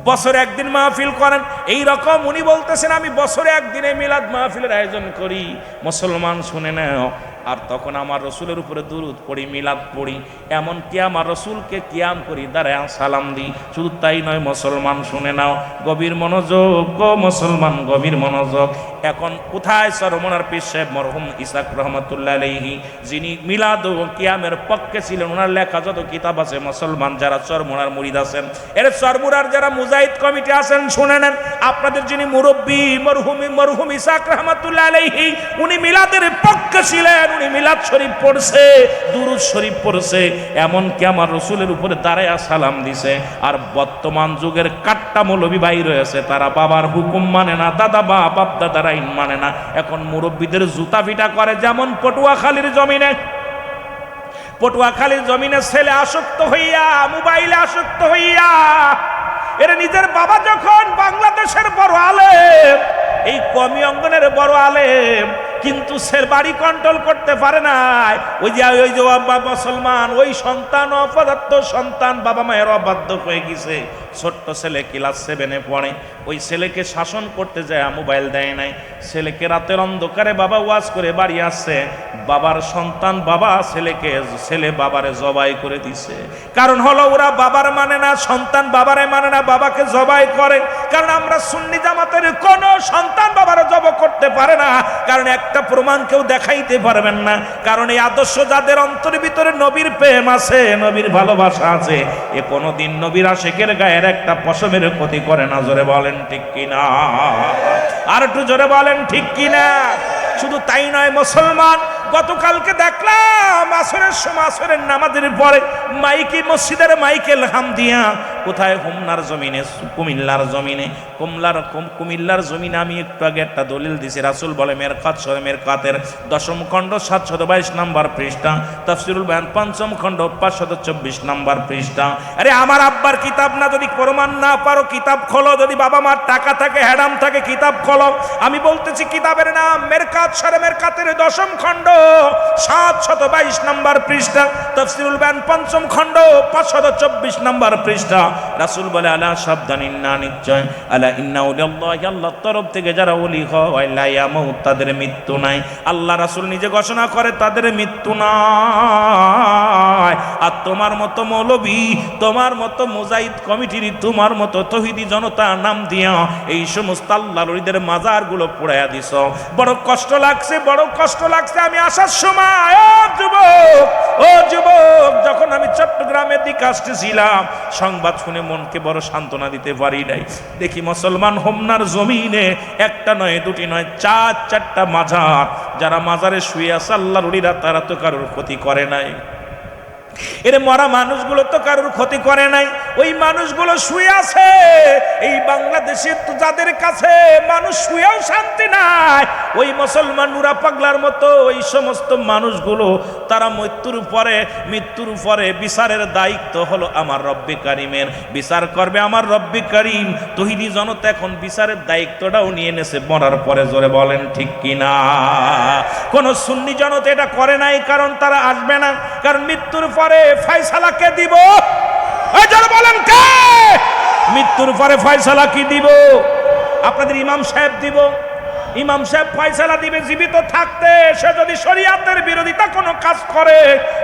বছরে একদিন মাহফিল করেন, এই রকম উনি বলতেছেন আমি বছরে একদিনে মিলাদ মাহফিলের আয়োজন করি। মুসলমান শুনে নাও, আর তখন আমার রসুলের উপরে দুরুদ পড়ি, মিলাদ পড়ি, এমনকি আমার রসুলকে কিয়াম করি, দাঁড়ায় সালাম দিই। শুধু তাই নয় মুসলমান শুনে নাও, গভীর মনোযোগ গো মুসলমান, গভীর মনোযোগ। এখন কোথায় চরমনার পীর সাহেব মরহুম ইসাক রহমতুল্লাহ আলাইহি, যিনি মিলাদ ও কিয়ামের পক্ষে ছিলেন, ওনার লেখা যত কিতাব আছে মুসলমান যারা চরমনার মুরিদ আছেন, এর চরমনার যারা মুজাহিদ কমিটি আছেন, শুনে নেন, আপনাদের যিনি মুরব্বী মরহুম ইসাক রহমতুল্লাহ আলাইহি, উনি মিলাদের পক্ষে ছিলেন। উনি মিলাদ শরীফ পড়ছে, দুরুদ শরীফ পড়ছে, এমনকি আমার রসুলের উপরে দাঁড়ায়া সালাম দিছে। আর বর্তমান যুগের কাট্টা মৌলবী ভাই রয়েছে, তারা বাবার হুকুম মানে না, দাদা বাপ দাদার আইন মানে না। এখন মুরব্বীদের জুতা পিটা করে, যেমন পটুয়াখালীর জমিনে ছেলে আসক্ত হইয়া, মোবাইলে আসক্ত হইয়া, এর নিজের বাবা যখন বাংলাদেশের বড় আলেম, এই কওমি অঙ্গনের বড় আলেম, কিন্তু সে বাড়ি কন্ট্রোল করতে পারে না। ওই যে মুসলমান, ওই সন্তান অপদার্থ সন্তান, বাবা মায়ের অবাধ্য হয়ে গেছে, ছোট্ট ছেলে ক্লাস 7-এ পড়ে, ওই ছেলেকে শাসন করতে যায়, মোবাইল দেয় নাই। ছেলেকে রাতের অন্ধকারে বাবা ওয়াজ করে বাড়ি আসছে, বাবার সন্তান বাবা ছেলে বাবারে জবাই করে দিছে। কারণ হলো ওরা বাবার মানে না, সন্তান বাবারে মানে না, বাবাকে জবাই করে। কারণ আমরা সুন্নি জামাতের কোন সন্তান বাবারে জবাই করতে পারে না, কারণ একটা প্রমাণ কেউ দেখাইতে পারবেন না। কারণ এই আদর্শ যাদের অন্তরের ভিতরে নবীর প্রেম আছে, নবীর ভালোবাসা আছে, এ কোনোদিন নবীর আশিকের গায়ের একটা পশমের ক্ষতি করে না। জোরে বলেন ঠিক কিনা? আর একটু জোরে বলেন ঠিক কিনা? শুধু তাই নয় মুসলমান, গতকালকে দেখলাম আসরের সময়, আসরের নামাজের পরে মসজিদের মাইকেল হামদিয়া, কোথায়? হোমনার জমিনে, কুমিল্লার জমিনে, কুমিল্লার জমিনে। আমি একটু আগে একটা দলিল দিছি, রাসূল বলে মেরকাতের 10ম খণ্ড 722 নম্বর পৃষ্ঠা, তাফসীরুল বায়ান 5ম খণ্ড 524 নম্বর পৃষ্ঠা। আরে আমার আব্বার কিতাব না, যদি প্রমাণ না পারো কিতাব খোলো, যদি বাবা মার টাকা থাকে, হ্যাডাম থাকে, কিতাব খোলো। আমি বলতেছি কিতাবের নাম মেরকাতের 10ম খণ্ড 722 নম্বর পৃষ্ঠা, তাফসীরুল বায়ান 5ম খণ্ড 524 নম্বর পৃষ্ঠা। রাসূল বলে আলা সাবধান, ইন্না নিশ্চয়, আলা ইন্না উলিয়াল্লাহি, আল্লাহর তরফ থেকে যারা ওলি হয়, লা ইয়ামুত, তাদের মৃত্যু নাই। আল্লাহ রাসূল নিজে ঘোষণা করে তাদের মৃত্যু নাই। আর তোমার মতো মৌলবী, তোমার মতো মুজাহিদ কমিটির, তোমার মতো তৌহিদি জনতা নাম দিয়া এই সমস্ত আল্লাহর ওলিদের মাজারগুলো পোড়ায়া দিছ। বড় কষ্ট লাগছে, বড় কষ্ট লাগছে। আমি আসার সময়, ও যুবক, যখন আমি চট্টগ্রামের দিকে আসতেছিলাম, সংবাদ শুনে মনকে বড় সান্ত্বনা দিতে পারি নাই। দেখি মুসলমান হোমনার জমিনে একটা নয়, দুটি নয়, 4-4টা মাজার। যারা মাজারে শুয়ে আছে আল্লাহর ওলিরা, তারা তো কারোর ক্ষতি করে নাই। এর মরা মানুষগুলো তো কারোর ক্ষতি করে নাই, ওই মানুষগুলো শুয়ে আছে। এই বাংলাদেশে তো যাদের কাছে মানুষ শুয়েও শান্তি নাই, ওই মুসলমান নুরা পাগলার মতো ওই সমস্ত মানুষগুলো তারা মৃত্যুর পরে বিচারের দায়িত্ব হলো আমার রব্বে কারিমের। বিচার করবে আমার রব্বে কারিম। তহিদি জনতা এখন বিচারের দায়িত্বটাও নিয়ে নেছে মরার পরে। জোরে বলেন ঠিক কিনা? কোন সুন্নি জনতা এটা করে নাই, কারণ তারা আসবে না, কারণ মৃত্যুর পরে ফয়সালা কে দিব? জোরে বলেন কে? মৃত্যুর পরে ফয়সালা কি দিব? আপনাদের ইমাম সাহেব দিব। ইমাম সাহেব ফয়সালা দিবে জীবিত থাকতে। সে যদি শরীয়তের বিরোধিতা কোনো কাজ করে,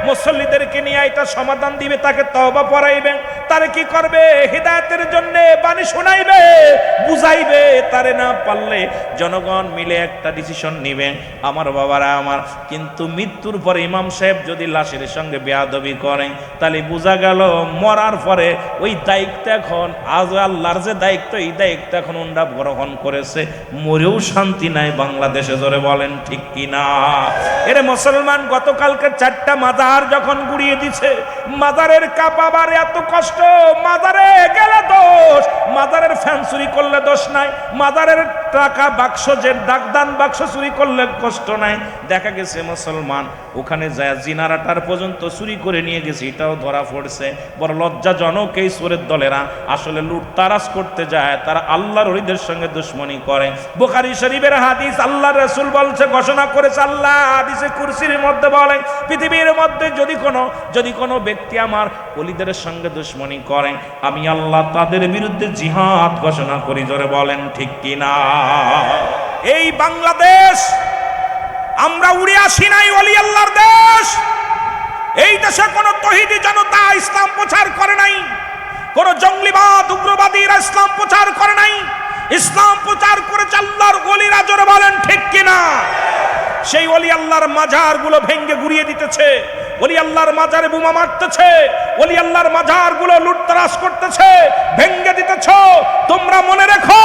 মুসল্লিদেরকে নিয়ে এটা সমাধান দিবে, তাকে তওবা পড়াইবে, তারে কি করবে? হিদায়াতের জন্য বাণী শোনাইবে, বুঝাইবে। তারে না পারলে জনগণ মিলে একটা ডিসিশন নিবে। আমার বাবারা আমার, কিন্তু মৃত্যুর পরে ইমাম সাহেব যদি লাশের সঙ্গে বেয়াদবি করে, তাহলে বোঝা গেল মরার পরে ওই দায়িত্ব এখন আজ আল্লাহর যে দায়িত্ব, এই দায়িত্ব এখন ওনরা গ্রহণ করেছে। মরেও শান্তি নাই বাংলাদেশে। জোরে বলেন ঠিক কিনা? এরে মুসলমান, গতকালকে 4টা মাজার যখন গুড়িয়ে দিছে, মাজারের কাপাবার এত কষ্ট, মাজারে গেলে দোষ, মাজারের ফ্যান চুরি করলে দোষ নাই, মাজারের টাকা বাক্স যে দাগদান বাক্স চুরি করলে কষ্ট নাই। দেখা গেছে মুসলমান ওখানে যায় জিনারাটার পর্যন্ত চুরি করে নিয়ে গেছে, এটাও ধরা পড়ছে। বড় লজ্জাজনক এই চোরের দলেরা আসলে লুটতারাজ করতে যায়, তারা আল্লাহর ওলিদের সঙ্গে দুশ্মনী করে। বুখারী শরীফের হাদিস, আল্লাহর রাসূল বলছে, ঘোষণা করেছে আল্লাহ হাদিসে কুরসির মধ্যে বলেন, পৃথিবীর মধ্যে যদি কোনো ব্যক্তি আমার ওলিদের সঙ্গে দুশ্মনী করে, আমি আল্লাহ তাদের বিরুদ্ধে জিহাদ ঘোষণা করি। জোরে বলেন ঠিক কিনা? এই বাংলাদেশ আমরা উড়ে আসি নাই, ওলি আল্লাহর দেশ। এই দেশে কোনো তৌহিদি জনতা ইসলাম প্রচার করে নাই, কোন জঙ্গলিবাদ উগ্রবাদীরা ইসলাম প্রচার করে নাই। ইসলাম প্রচার করেছে আল্লাহর ওলিরা। জোরে বলেন ঠিক কিনা? সেই ওলি আল্লাহর মাজারগুলো ভেঙ্গে গুড়িয়ে দিতেছে, ওলি আল্লাহর মাজারে বোমা মারতেছে, ওলি আল্লাহর মাজারগুলো লুটতরাজ করতেছে, ভেঙ্গে দিতেছ। তোমরা মনে রেখো,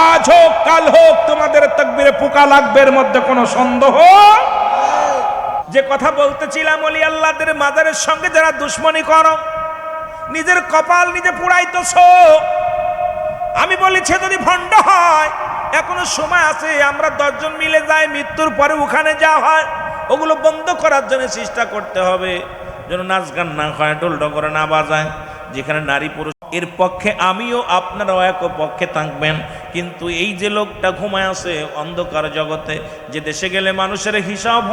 আজ হোক কাল হোক তোমাদের তাকবীরে পোকা লাগবে, এর মধ্যে কোনো সন্দেহ। যে কথা বলতেছিলাম, ওলি আল্লাহদের মাজারের সঙ্গে যারা দুশ্মনী করো, নিজের কপাল নিজে পুড়াইতেছ। আমি বলেছি যদি ভণ্ড হয়, এখনো সময় আছে, আমরা 10 জন মিলে যাই, মৃত্যুর পরে ওখানে যা হয় ওগুলো বন্ধ করার জন্য চেষ্টা করতে হবে, যেন নাচ গান না হয়, ঢোল ডগর না বাজায়, যেখানে নারী পুরুষ। এর পক্ষে আমিও আপনারাও এক পক্ষে থাকবেন। কিন্তু এই যে লোকটা ঘুমায় আছে অন্ধকার জগতে, যে দেশে গেলে মানুষের হিসাব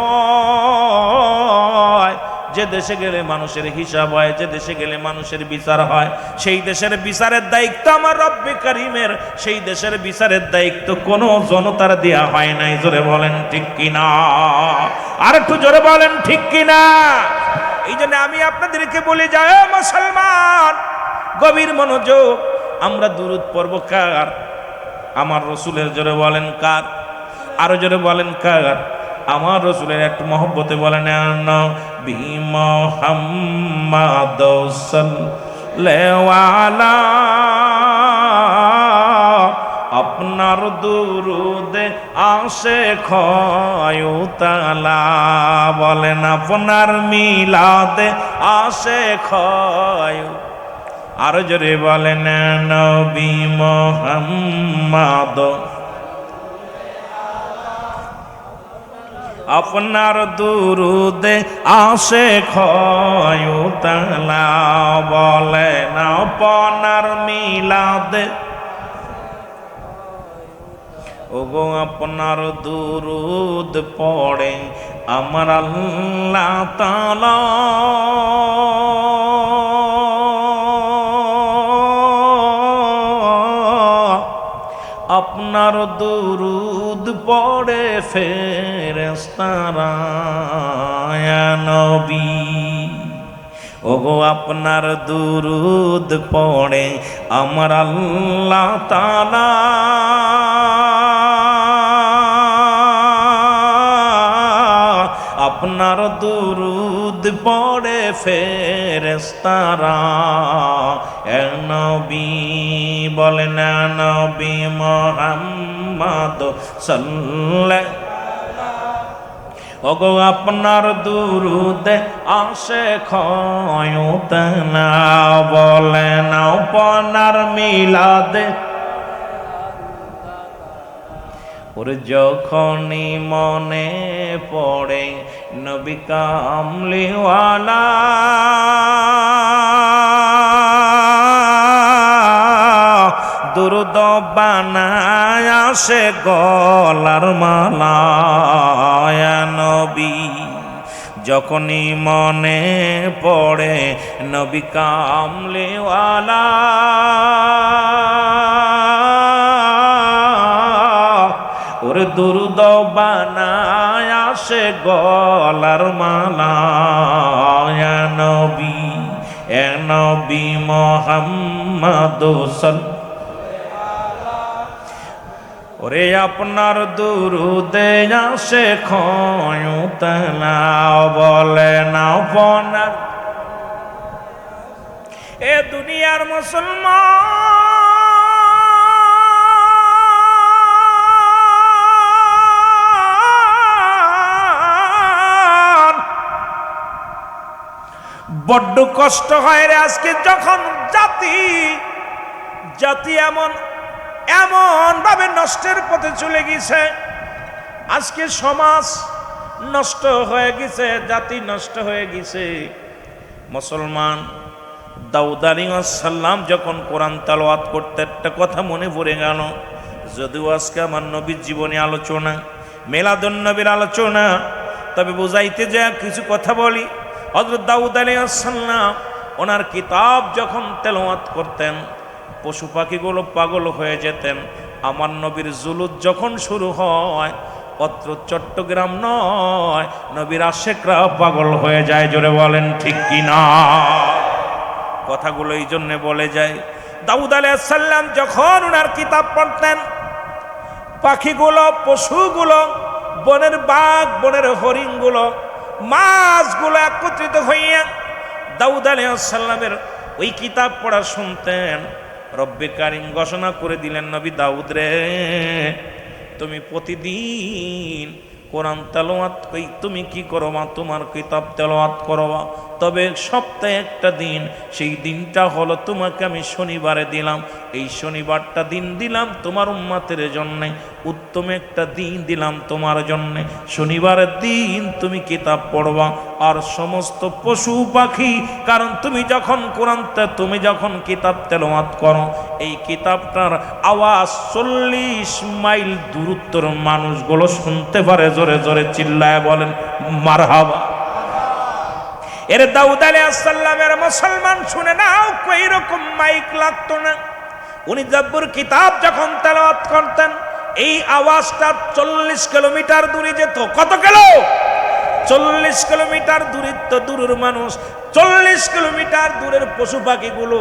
হয়, যে দেশে গেলে মানুষের হিসাব হয়, যে দেশে গেলে মানুষের বিচার হয়, সেই দেশের বিচারের দায়িত্ব আমার রব্বে কারিমের। সেই দেশের বিচারের দায়িত্ব কোনো জনতার দেয়া হয় নাই। জোরে বলেন ঠিক কিনা? আর একটু জোরে বলেন ঠিক কিনা? এই জন্য আমি আপনাদেরকে বলে যাই, মুসলমান গভীর মনোযোগ। আমরা দুরূদ পড়ব কার? আমার রসুলের। জোরে বলেন কার? আরো জোরে বলেন কার? আমার রসুলের। একটু মহব্বতে বলেন, নবী মুহাম্মদ সাল্লাল্লাহু আলাইহি আপনার দুরুদে আসে খয়ুতালা। বলেন আপনার মিলাদে আসে খয়। আরো জোরে বলেন, নবী মুহাম্মদ আপনার দুরুদে আসে খয়ুতালা। বলেন আপনার মিলাদে, ওগো আপনার দুরুদ পড়ে আমার আল্লাহ তাআলা। আপনার দুরুদ পড়ে ফেরেশতারা ইয়া নবী। ওগো আপনার দুরুদ পড়ে আমার আল্লাহ তাআলা। আপনার দুরুদ পড়ে ফেরেশতারা এ নবী। বলেন নবী মুহাম্মদ সাল্লাল্লাহু। ওগো আপনার দুরুদে আসে ক্ষয়ত না, বলেন আপনার মিলাদে ওরে যখনই মনে পড়ে নবী কামলিওয়ালা, দুরুদ বানায় আসে গলার মালা নবী। যখনই মনে পড়ে নবী কামলিওয়ালা, ওরে দুরুদ বানায় আসে গলার মালা নবী। এ নবী মুহাম্মদ ওরে আপনার দুরুদে আসে ক্ষয়ত না, বলেন আপনার এ দুনিয়ার মুসলমান বড্ড কষ্ট হয় রে আজকে, যখন জাতি এমন ভাবে নষ্টের পথে চলে গেছে। আজকে সমাজ নষ্ট হয়ে গেছে, জাতি নষ্ট হয়ে গেছে। মুসলমান দাউদ আলাইহিস সালাম যখন কোরআন তেলাওয়াত করতে একটা কথা মনে পড়ে গেল। যদিও আজকে আমার নবীর জীবনী আলোচনা, মিলাদুন নবীর আলোচনা, তবে বুঝাইতে যা কিছু কথা বলি। হযরত দাউদ আলাইহিস সালাম ওনার কিতাব যখন তেলাওয়াত করতেন, পশু পাখিগুলো পাগল হয়ে যেতেন। আমার নবীর জুলুস যখন শুরু হয়, অত্র চট্টগ্রাম নয়, নবীর আশেকরা পাগল হয়ে যায়। জোরে বলেন ঠিক কিনা? কথাগুলো এই জন্যে বলে যায়, দাউদ আলাইহিস সালাম যখন ওনার কিতাব পড়তেন, পাখিগুলো, পশুগুলো, বনের বাঘ, বনের হরিণগুলো, মাছগুলো একত্রিত হইয়া দাউদ আলাইহিস সালামের ওই কিতাব পড়া শুনতেন। রব্বে কারিম ঘোষণা করে দিলেন, নবী দাউদ রে, তুমি প্রতিদিন কোরআন তেলাওয়াত কই তুমি কি করবা? তোমার কিতাব তেলাওয়াত করবা। তবে সপ্তাহে একটা দিন, সেই দিনটা হলো তোমাকে আমি শনিবারে দিলাম। এই শনিবারটা দিন দিলাম তোমার উম্মতের জন্যে, উত্তম একটা দিন দিলাম তোমার জন্যে। শনিবারের দিন তুমি কিতাব পড়বা। আর সমস্ত পশু পাখি, কারণ তুমি যখন তুমি যখন কিতাব তেলাওয়াত করো, এই কিতাবটার আওয়াজ 40 মাইল দূরত্বের মানুষগুলো শুনতে পারে। জোরে জোরে চিল্লায় বলেন মারহাবা। এর দাউদ আলাইহিস সালামের মুসলমান শুনে নাও, কই রকম মাইক লাগতো না। উনি জাব্বুর কিতাব যখন তেলাওয়াত করতেন, এই আওয়াজটা 40 কিলোমিটার দূরে যেত। কত কিলো? 40 কিলোমিটার দূরত্ব। দূরের মানুষ 40 কিলোমিটার দূরের পশু পাখিগুলো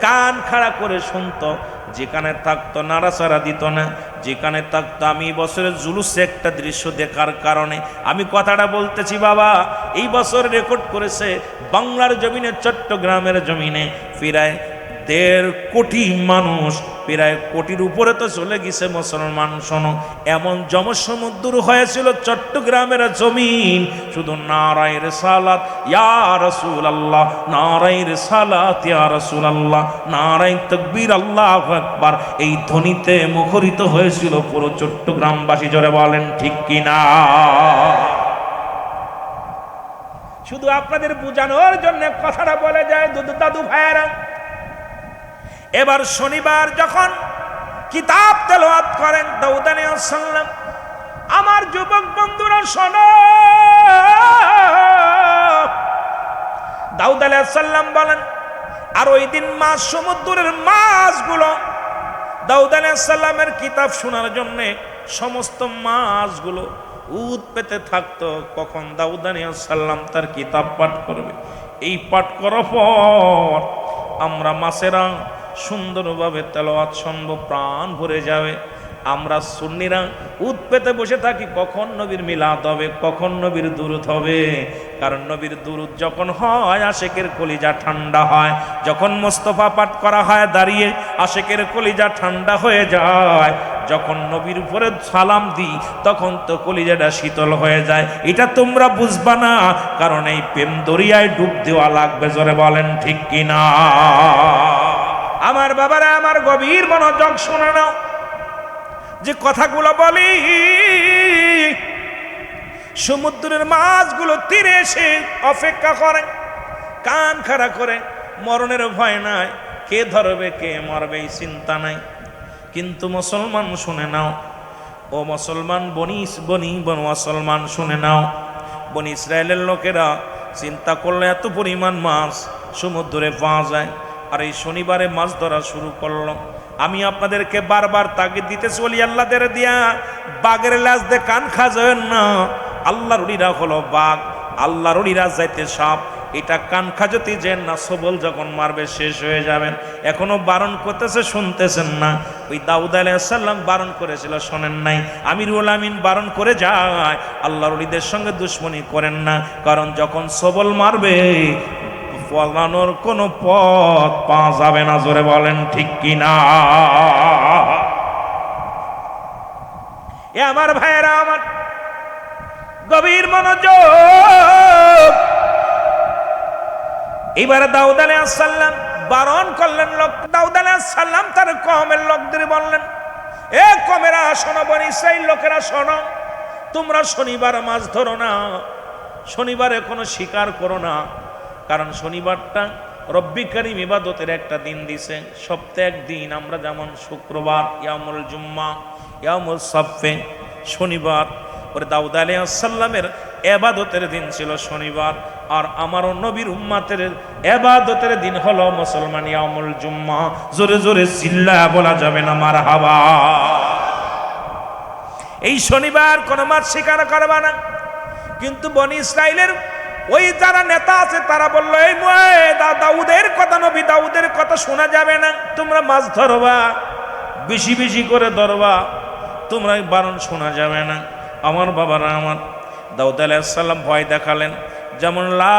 কান খাড়া করে শুনতো। যেখানে থাকতো নাড়াচাড়া দিত না। যেখানে থাকতো, আমি বছরের জুলুসে একটা দৃশ্য দেখার কারণে আমি কথাটা বলতেছি বাবা। এই বছর রেকর্ড করেছে বাংলার জমিনে, চট্টগ্রামের জমিনে প্রায় 1.5 কোটি মানুষ, প্রায় কোটির উপরে তো চলে গেছে মুসলমান। শোনো, এমন জনসমুদ্র হয়েছিল চট্টগ্রামের জমিন, শুধু নারায়ে রিসালাত ইয়া রাসূলুল্লাহ, নারায়ে রিসালাত ইয়া রাসূলুল্লাহ, নারায়ে তাকবীর আল্লাহু আকবার, এই ধ্বনিতে মুখরিত হয়েছিল পুরো চট্টগ্রামবাসী। জোরে বলেন ঠিক কিনা? শুধু আপনাদের বোঝানোর জন্য কথাটা বলে যায় দাদু ভাইয়েরা। এবার শনিবার যখন কিতাব তেলাওয়াত করেন দাউদ আলাইহিস সালাম, আমার যুবক বন্ধুরা শোনো, দাউদ আলাইহিস সালাম বলেন, আর ওই দিন মাছ, সমুদ্রের মাছগুলো দাউদ আলাইহিস সালামের কিতাব শোনার জন্য সমস্ত মাছগুলো উদ পেতে থাকতো, কখন দাউদ আলাইহিস সালাম তার কিতাব পাঠ করবে। এই পাঠ করার পর আমরা মাছেরা সুন্দরভাবে তেলাওয়াত শুনবো, প্রাণ ভরে যাবে। আমরা সুন্নিরা উদ পেতে বসে থাকি, কখন নবীর মিলাদ হবে, কখন নবীর দুরূদ হবে। কারণ নবীর দুরূদ যখন হয়, আশেকের কলিজা ঠান্ডা হয়। যখন মুস্তাফা পাঠ করা হয় দাঁড়িয়ে, আশেকের কলিজা ঠান্ডা হয়ে যায়। যখন নবীর উপরে সালাম দিই তখন তো কলিজাটা শীতল হয়ে যায়। এটা তোমরা বুঝবা না, কারণ এই প্রেম দরিয়ায় ডুব দেওয়া লাগবে। জোরে বলেন ঠিক কিনা? আমার বাবারা, আমার গভীর মনোযোগ শুনে নাও, যে কথাগুলো বলি সমুদ্রের মাছগুলো তীরে এসে অপেক্ষা করে, কান খাড়া করে, মরণের ভয় নাই, কে ধরবে কে মরবে এই চিন্তা নাই। কিন্তু মুসলমান শুনে নাও, ও মুসলমান, মুসলমান শুনে নাও, বনি ইসরায়েলের লোকেরা চিন্তা করলে এত পরিমাণ মাছ সমুদ্রে পাওয়া যায়, আর এই শনিবারে মাছ ধরা শুরু করলো। আমি আপনাদেরকে বারবার তাগিদ দিতে চলি, আল্লাহদের দিয়া বাঘের লাশ দিয়ে কান খাজেন না। আল্লাহর উলিরা হলো বাঘ, আল্লাহর উলিরা যাইতে সাপ। এটা কান খাজতে যেন না, সবল যখন মারবে শেষ হয়ে যাবেন। এখনো বারণ করতেছে, শুনতেছেন না? ওই দাউদ আলাইহিস সালাম বারণ করেছিল, শোনেন নাই? আমিরুল আমিন বারণ করে যায়, আল্লাহর উলিদের সঙ্গে দুশ্মনী করেন না, কারণ যখন সবল মারবে পলানোর কোনো পথ পাওয়া যাবে না। জোরে বলেন ঠিক কিনা? এ আমার ভাইয়েরা, আমার গভীর মনোযোগ। এবারে দাউদ আলাইহিস সালাম বারণ করলেন লোক। দাউদ আলাইহিস সালাম তার কওমের লোকদের বললেন, এ কওমেরা শোনো, বনি ইসরাইল লোকেরা শোনো, তোমরা শনিবার মাছ ধরো না, শনিবারে কোনো শিকার করো না, কারণ শনিবারটা রব্বি কারীম ইবাদতের একটা দিন দিছে। সপ্তাহে একদিন, আমরা যেমন শুক্রবার ইয়ামুল জুম্মা, ইয়ামুল সাফে, শনিবার। ওরে দাউদ আলাইহিস সালামের ইবাদতের দিন ছিল শনিবার, আর আমার নবীর উম্মতের ইবাদতের দিন হলো মুসলমান ইয়ামুল জুম্মা। জোরে জোরে চিল্লায়া বলা যাবে না মারহাবা? এই শনিবার কোনো মাছ শিকার করবা না। কিন্তু বনি ইসরাইলের ওই যারা নেতা আছে তারা বললো, এই দাউদের কথা, নবী দাউদের কথা শোনা যাবে না, তোমরা মাছ ধরবা, বেশি বেশি করে ধরবা, তোমরা বারণ শোনা যাবে না। আমার বাবারা, আমার দাউদ আলাইহিস সালাম ভয় দেখালেন, যেমন লা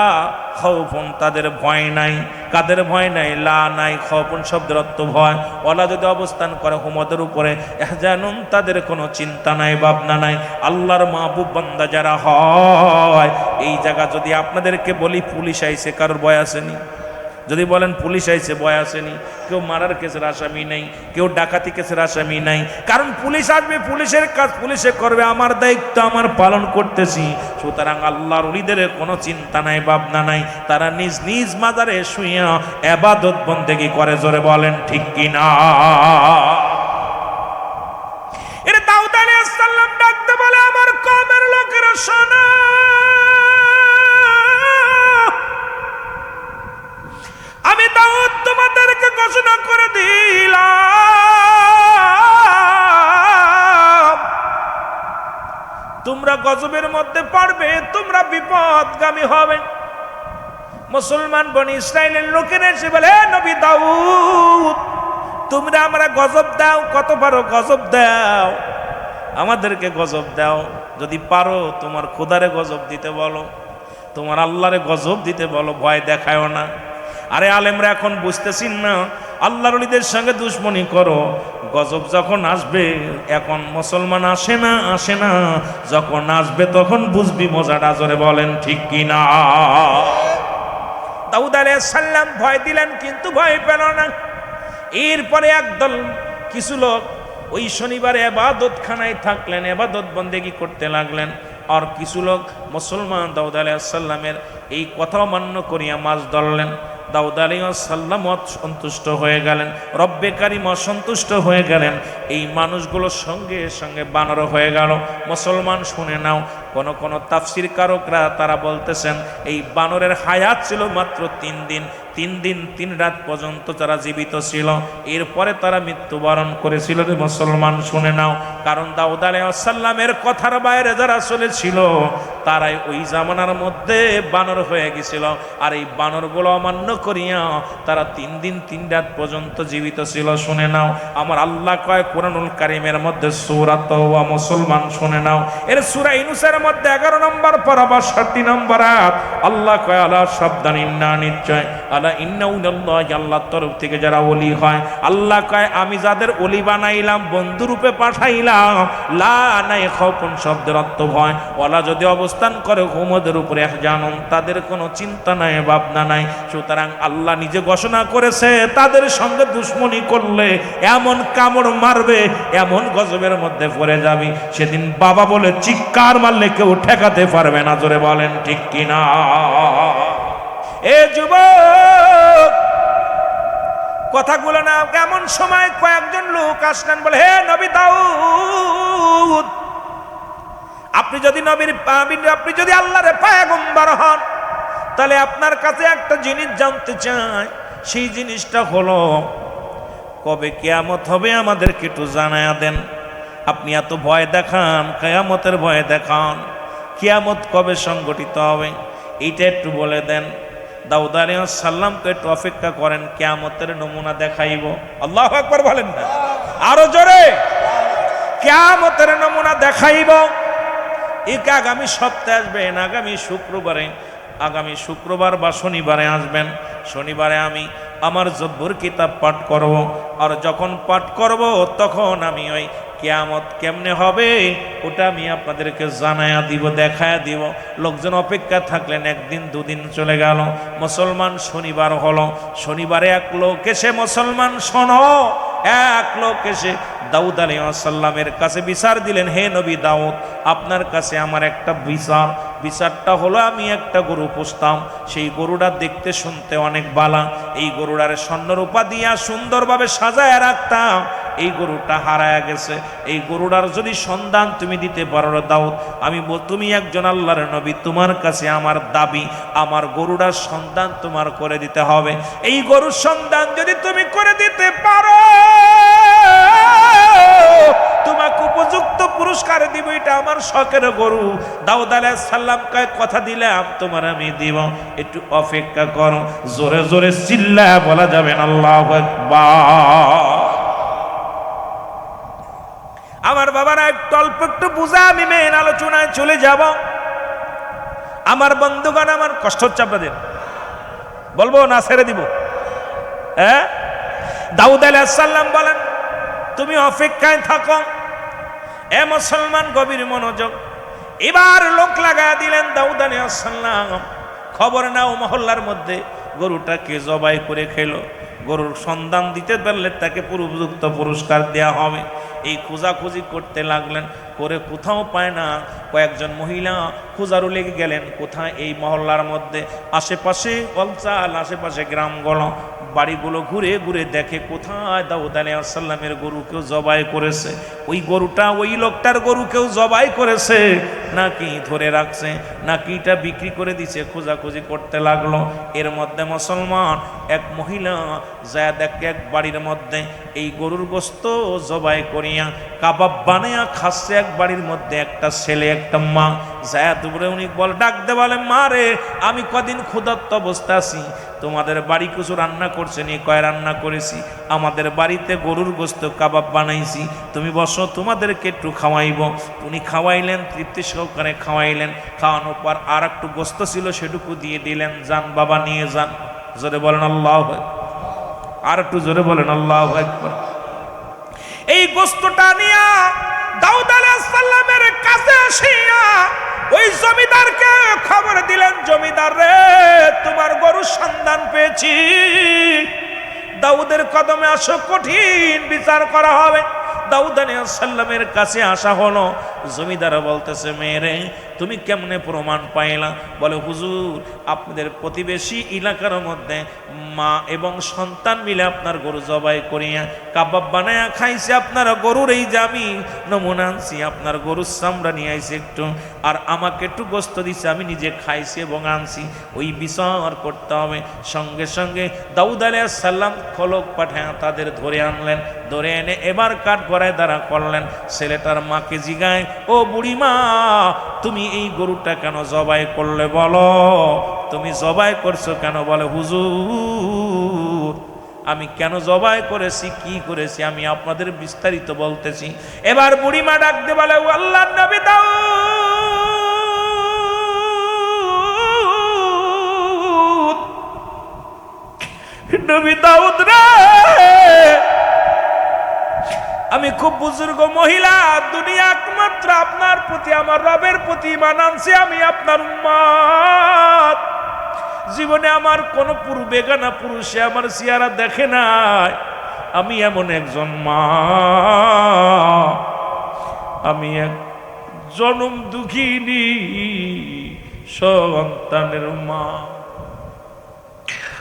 খাউফুন, তাদের ভয় নাই। কাদের ভয় নাই? লা নাই, খাউফুন শব্দের অর্থ ভয়। ওলা যদি অবস্থান করে হুমদের উপরে, ইহজানুন, তাদের কোনো চিন্তা নাই, ভাবনা নাই। আল্লাহর মাহবুব বান্দা যারা হয়, এই জায়গা যদি আপনাদেরকে বলি পুলিশ আইছে, কারোর ভয় আসেনি? যদি বলেন পুলিশ আইছে, ভয় আসেনি? কেউ মারার কেসের আসামি নেই, কেউ ডাকাতি কেসের আসামি নাই, কারণ পুলিশ আসবে, পুলিশের কাজ পুলিশে করবে, আমার দায়িত্ব আমার পালন করতেছি। সুতরাং আল্লাহর ওলিদের কোনো চিন্তা নাই, ভাবনা নাই, তারা নিজ নিজ মাজারে শুইয়া ইবাদত বন্দেগী করে। জোরে বলেন ঠিক কিনা? এর দাউদ আলাইহিস সালাম ডাকতে বলে, আমার কওমের লোকেরা শোনো, আমি দাউদ তোমাদেরকে ঘোষণা করে দিলাম, তোমরা গজবের মধ্যে পড়বে, তোমরা বিপদগামী হবে। মুসলমান বনি ইসরাইলের লোকেরা এসে বলে, নবী দাউদ, তোমরা আমরা গজব দাও, কত পারো গজব দাও, আমাদেরকে গজব দাও, যদি পারো তোমার খোদারে গজব দিতে বলো, তোমার আল্লাহরে গজব দিতে বলো, ভয় দেখায়ও না। আরে আলেমরা এখন বুঝতেছি না, আল্লাহর ওলিদের সঙ্গে দুশ্মনী করো, গজব যখন আসবে, এখন মুসলমান আসে না, যখন আসবে তখন বুঝবি মজাটা। জোরে বলেন ঠিক কিনা? দাউদ আলাইহিস সালাম ভয় দিলেন, কিন্তু ভয় পেল না। এরপরে একদল কিছু লোক ওই শনিবারে ইবাদতখানায় থাকলেন, ইবাদত বন্দেগী করতে লাগলেন। আর কিছু লোক মুসলমান দাউদ আলাইহিস সালামের এই কথা মান্য করিয়া মাছ ধরলেন। দাউদ আলাইহিস সালাম সন্তুষ্ট হয়ে গেলেন, রব্বে কারীম অসন্তুষ্ট হয়ে গেলেন। এই মানুষগুলো সঙ্গে সঙ্গে বানর হয়ে গেল। মুসলমান শুনে নাও, কোন তাফসীর কারকরা তারা বলতেছেন এই বানরের হায়াত ছিল মাত্র 3 দিন। 3 দিন 3 রাত পর্যন্ত তারা জীবিত ছিল, এরপরে তারা মৃত্যুবরণ করেছিল। মুসলমান শুনে নাও, কারণ দাউদ আলাইহিস সালামের কথার বাইরে যারা চলেছিল তারাই ওই জামানার মধ্যে বানর হয়ে গেছিল। আর এই বানরগুলো অমান্য করিয়া তারা 3 দিন 3 রাত পর্যন্ত জীবিত ছিল। শুনে নাও, আমার আল্লাহ কয় কোরআনুল কারীমের মধ্যে সূরা তাওবা, মুসলমান শুনে নাও, এর সূরা ইউনূসের মধ্যে 11 নম্বর পারা 62 নম্বর আয়াত আল্লাহ কয় আলা সাবধান ইন্না নিশ্চয় আলা ইন্নাউল্লাহ আল্লাহর তরফ থেকে যারা ওলি হয় আল্লাহ কয় আমি যাদের ওলি বানাইলাম বন্ধু রূপে পাঠাইলাম লা নাই খাউফুন শব্দের অর্থ ভয় ওলা যদি অবস্থান করে হুমদের উপরে জানুন তাদের কোনো চিন্তা নাই ভাবনা নাই সুতরাং আল্লাহ নিজে ঘোষণা করেছে তাদের সঙ্গে দুশ্মনী করলে এমন কামড় মারবে এমন গজবের মধ্যে পড়ে যাবি সেদিন বাবা বলে চিৎকার মারলে কেউ ঠেকাতে পারবে না জোরে বলেন ঠিক কিনা এ যুবক কথাগুলো না এমন সময় কয়েকজন লোক আসলেন বলে হে নবী দাউদ আপনি যদি আল্লাহর পয়গম্বর হন তাহলে আপনার কাছে একটা জিনিস জানতে চাই সেই জিনিসটা হলো কবে কিয়ামত হবে আমাদেরকে একটু জানায়া দেন আপনি এত ভয় দেখান কিয়ামতের ভয় দেখান কিয়ামত কবে সংগঠিত হবে এইটা একটু বলে দেন দাউদ আলাইহিস সালামকে একটু অপেক্ষা করেন কিয়ামতের নমুনা দেখাইব আল্লাহু আকবার বলেন না আরো জোরে কিয়ামতের নমুনা দেখাইব এক আগামী সপ্তাহে আসবেন আগামী শুক্রবার বা শনিবারে আসবেন শনিবারে আমি আমার জব্বর কিতাব পাঠ করব আর যখন পাঠ করব তখন আমি ওই কিয়ামত কেমনে হবে ওটা আমি আপনাদেরকে জানায়া দিব দেখায়া দিব লোকজন অপেক্ষা থাকলেন একদিন দুদিন চলে গেল মুসলমান শনিবার হলো শনিবারে এক লোক এসে মুসলমান শোনো এক লোক এসে দাউদ আলাইহিস সালামের কাছে বিচার দিলেন হে নবী দাউদ আপনার কাছে আমার একটা বিচারটা হলো আমি একটা গরু পুষতাম সেই গরুটা দেখতে শুনতে অনেক বালা এই গরুটার স্বর্ণরূপা দিয়া সুন্দরভাবে সাজায় রাখতাম এই গরুটা হারায়া গেছে এই গরুটার যদি সন্ধান তুমি দিতে পারো দাউদ তুমি একজন আল্লাহর নবী তোমার কাছে আমার দাবি আমার গরুটার সন্ধান তোমার করে দিতে হবে এই গরুর সন্ধান যদি তুমি করে দিতে পারো তোমাকে উপযুক্ত পুরস্কার দিব এটা আমার শখের গরু দাউদ আলাইহিস সালামকে কথা দিলাম তোমার আমি দিব একটু অপেক্ষা করো জোরে জোরে চিল্লায়া বলা যাবে না আল্লাহু আকবার আমার বাবারা অল্প একটু বুঝা আমি মেন আলোচনায় চলে যাব আমার বন্ধুগণ আমার কষ্ট হচ্ছে আপনাদের বলবো না ছেড়ে দিব হ্যাঁ দাউদ আলাইহিস সালাম বলেন তুমি অপেক্ষায় থাকো এ মুসলমান গভীর মনোযোগ এবার লোক লাগায় দিলেন দাউদ আলাইহিস সালাম খবর নাও মহল্লার মধ্যে গরুটাকে জবাই করে খেলো গরুর সন্ধান দিতে পারলে তাকে উপযুক্ত পুরস্কার দেওয়া হবে এই খোঁজাখুঁজি করতে লাগলেন করে কোথাও পায় না কয়েকজন মহিলা খোঁজারও লেগে গেলেন কোথায় এই মহল্লার মধ্যে আশেপাশে অঞ্চল আশেপাশে গ্রামগুলো বাড়িগুলো ঘুরে ঘুরে দেখে কোথায় দাউদ আলাইহিস সালামের গরু কেউ জবাই করেছে ওই গরুটা ওই লোকটার গরু কেউ জবাই করেছে নাকি ধরে রাখছে নাকি এটা বিক্রি করে দিছে খোঁজাখুঁজি করতে লাগলো এর মধ্যে মুসলমান এক মহিলা যা দেখে এক বাড়ির মধ্যে এই গরুর গোশত জবাই করিয়া কাবাব বানায়া খাচ্ছে এক বাড়ির মধ্যে একটা ছেলে একটা মা যায় দুপুরে উনি ডাকতে বলে মা রে আমি কদিন ক্ষুধার্ত অবস্থা আছি তোমাদের বাড়ি কিছু রান্না করছে নি কয় রান্না করেছি আমাদের বাড়িতে গরুর গোশত কাবাব বানাইছি তুমি বসো তোমাদেরকে একটু খাওয়াইব উনি খাওয়াইলেন তৃপ্তি সহকারে খাওয়াইলেন খাওয়ানোর পর আর একটু গোশত ছিল সেটুকু দিয়ে দিলেন যান বাবা নিয়ে যান জোরে বলেন আল্লাহু আকবার আর একটু জোরে বলেন আল্লাহু আকবার এই গোশতটা নিয়া দাউদ আলাইহিস সালামের কাছে আসিয়া ওই জমিদারকে খবর দিলেন জমিদার রে তোমার গরুর সন্ধান পেয়েছি দাউদের কদমে আসো কঠিন বিচার করা হবে দাউদ আলাইহিস সালামের কাছে আসা হলো জমিদার বলতেছে মেরে তুমি কেমনে প্রমাণ পাইলা বলে হুজুর আপনাদের প্রতিবেশী এলাকার মধ্যে মা এবং সন্তান মিলে আপনার গরু জবাই করিয়া কাবাব বানায়া খাইছে আপনার গরুর এই যে আমি নমুনা আনছি আপনার গরুর চামড়া নিয়ে আইছে একটু আর আমাকে একটু গোশত দিছে আমি নিজে খাইছি এবং আনছি ওই বিচার করতে হবে সঙ্গে সঙ্গে দাউদ আলাইহিস সালাম খলক পাঠায় তাদের ধরে আনলেন ধরে এনে এবার কাঠ গড়ায় দাঁড়া করলেন ছেলেটার মাকে জিগায় ও বুড়ি মা তুমি এই গরুটা কেন জবাই করলে বলো তুমি জবাই করছো কেন বলে হুজুর আমি কেন জবাই করেছি কি করেছি আমি আপনাদের বিস্তারিত বলতেছি এবার বুড়িমা ডাকতে বলে আল্লাহর নবী দাউদ নবী দাউদ রে, আমি খুব বুজুর্গ মহিলা, দুনিয়া একমাত্র আপনার প্রতি, আমার রবের প্রতি ঈমান আনছি, আমি আপনার উম্মত। জীবনে আমার কোন বেগানা পুরুষে আমার চেহারা দেখে নাই। আমি এমন একজন মা, আমি এক জনম দুঃখিনী সন্তানের মা।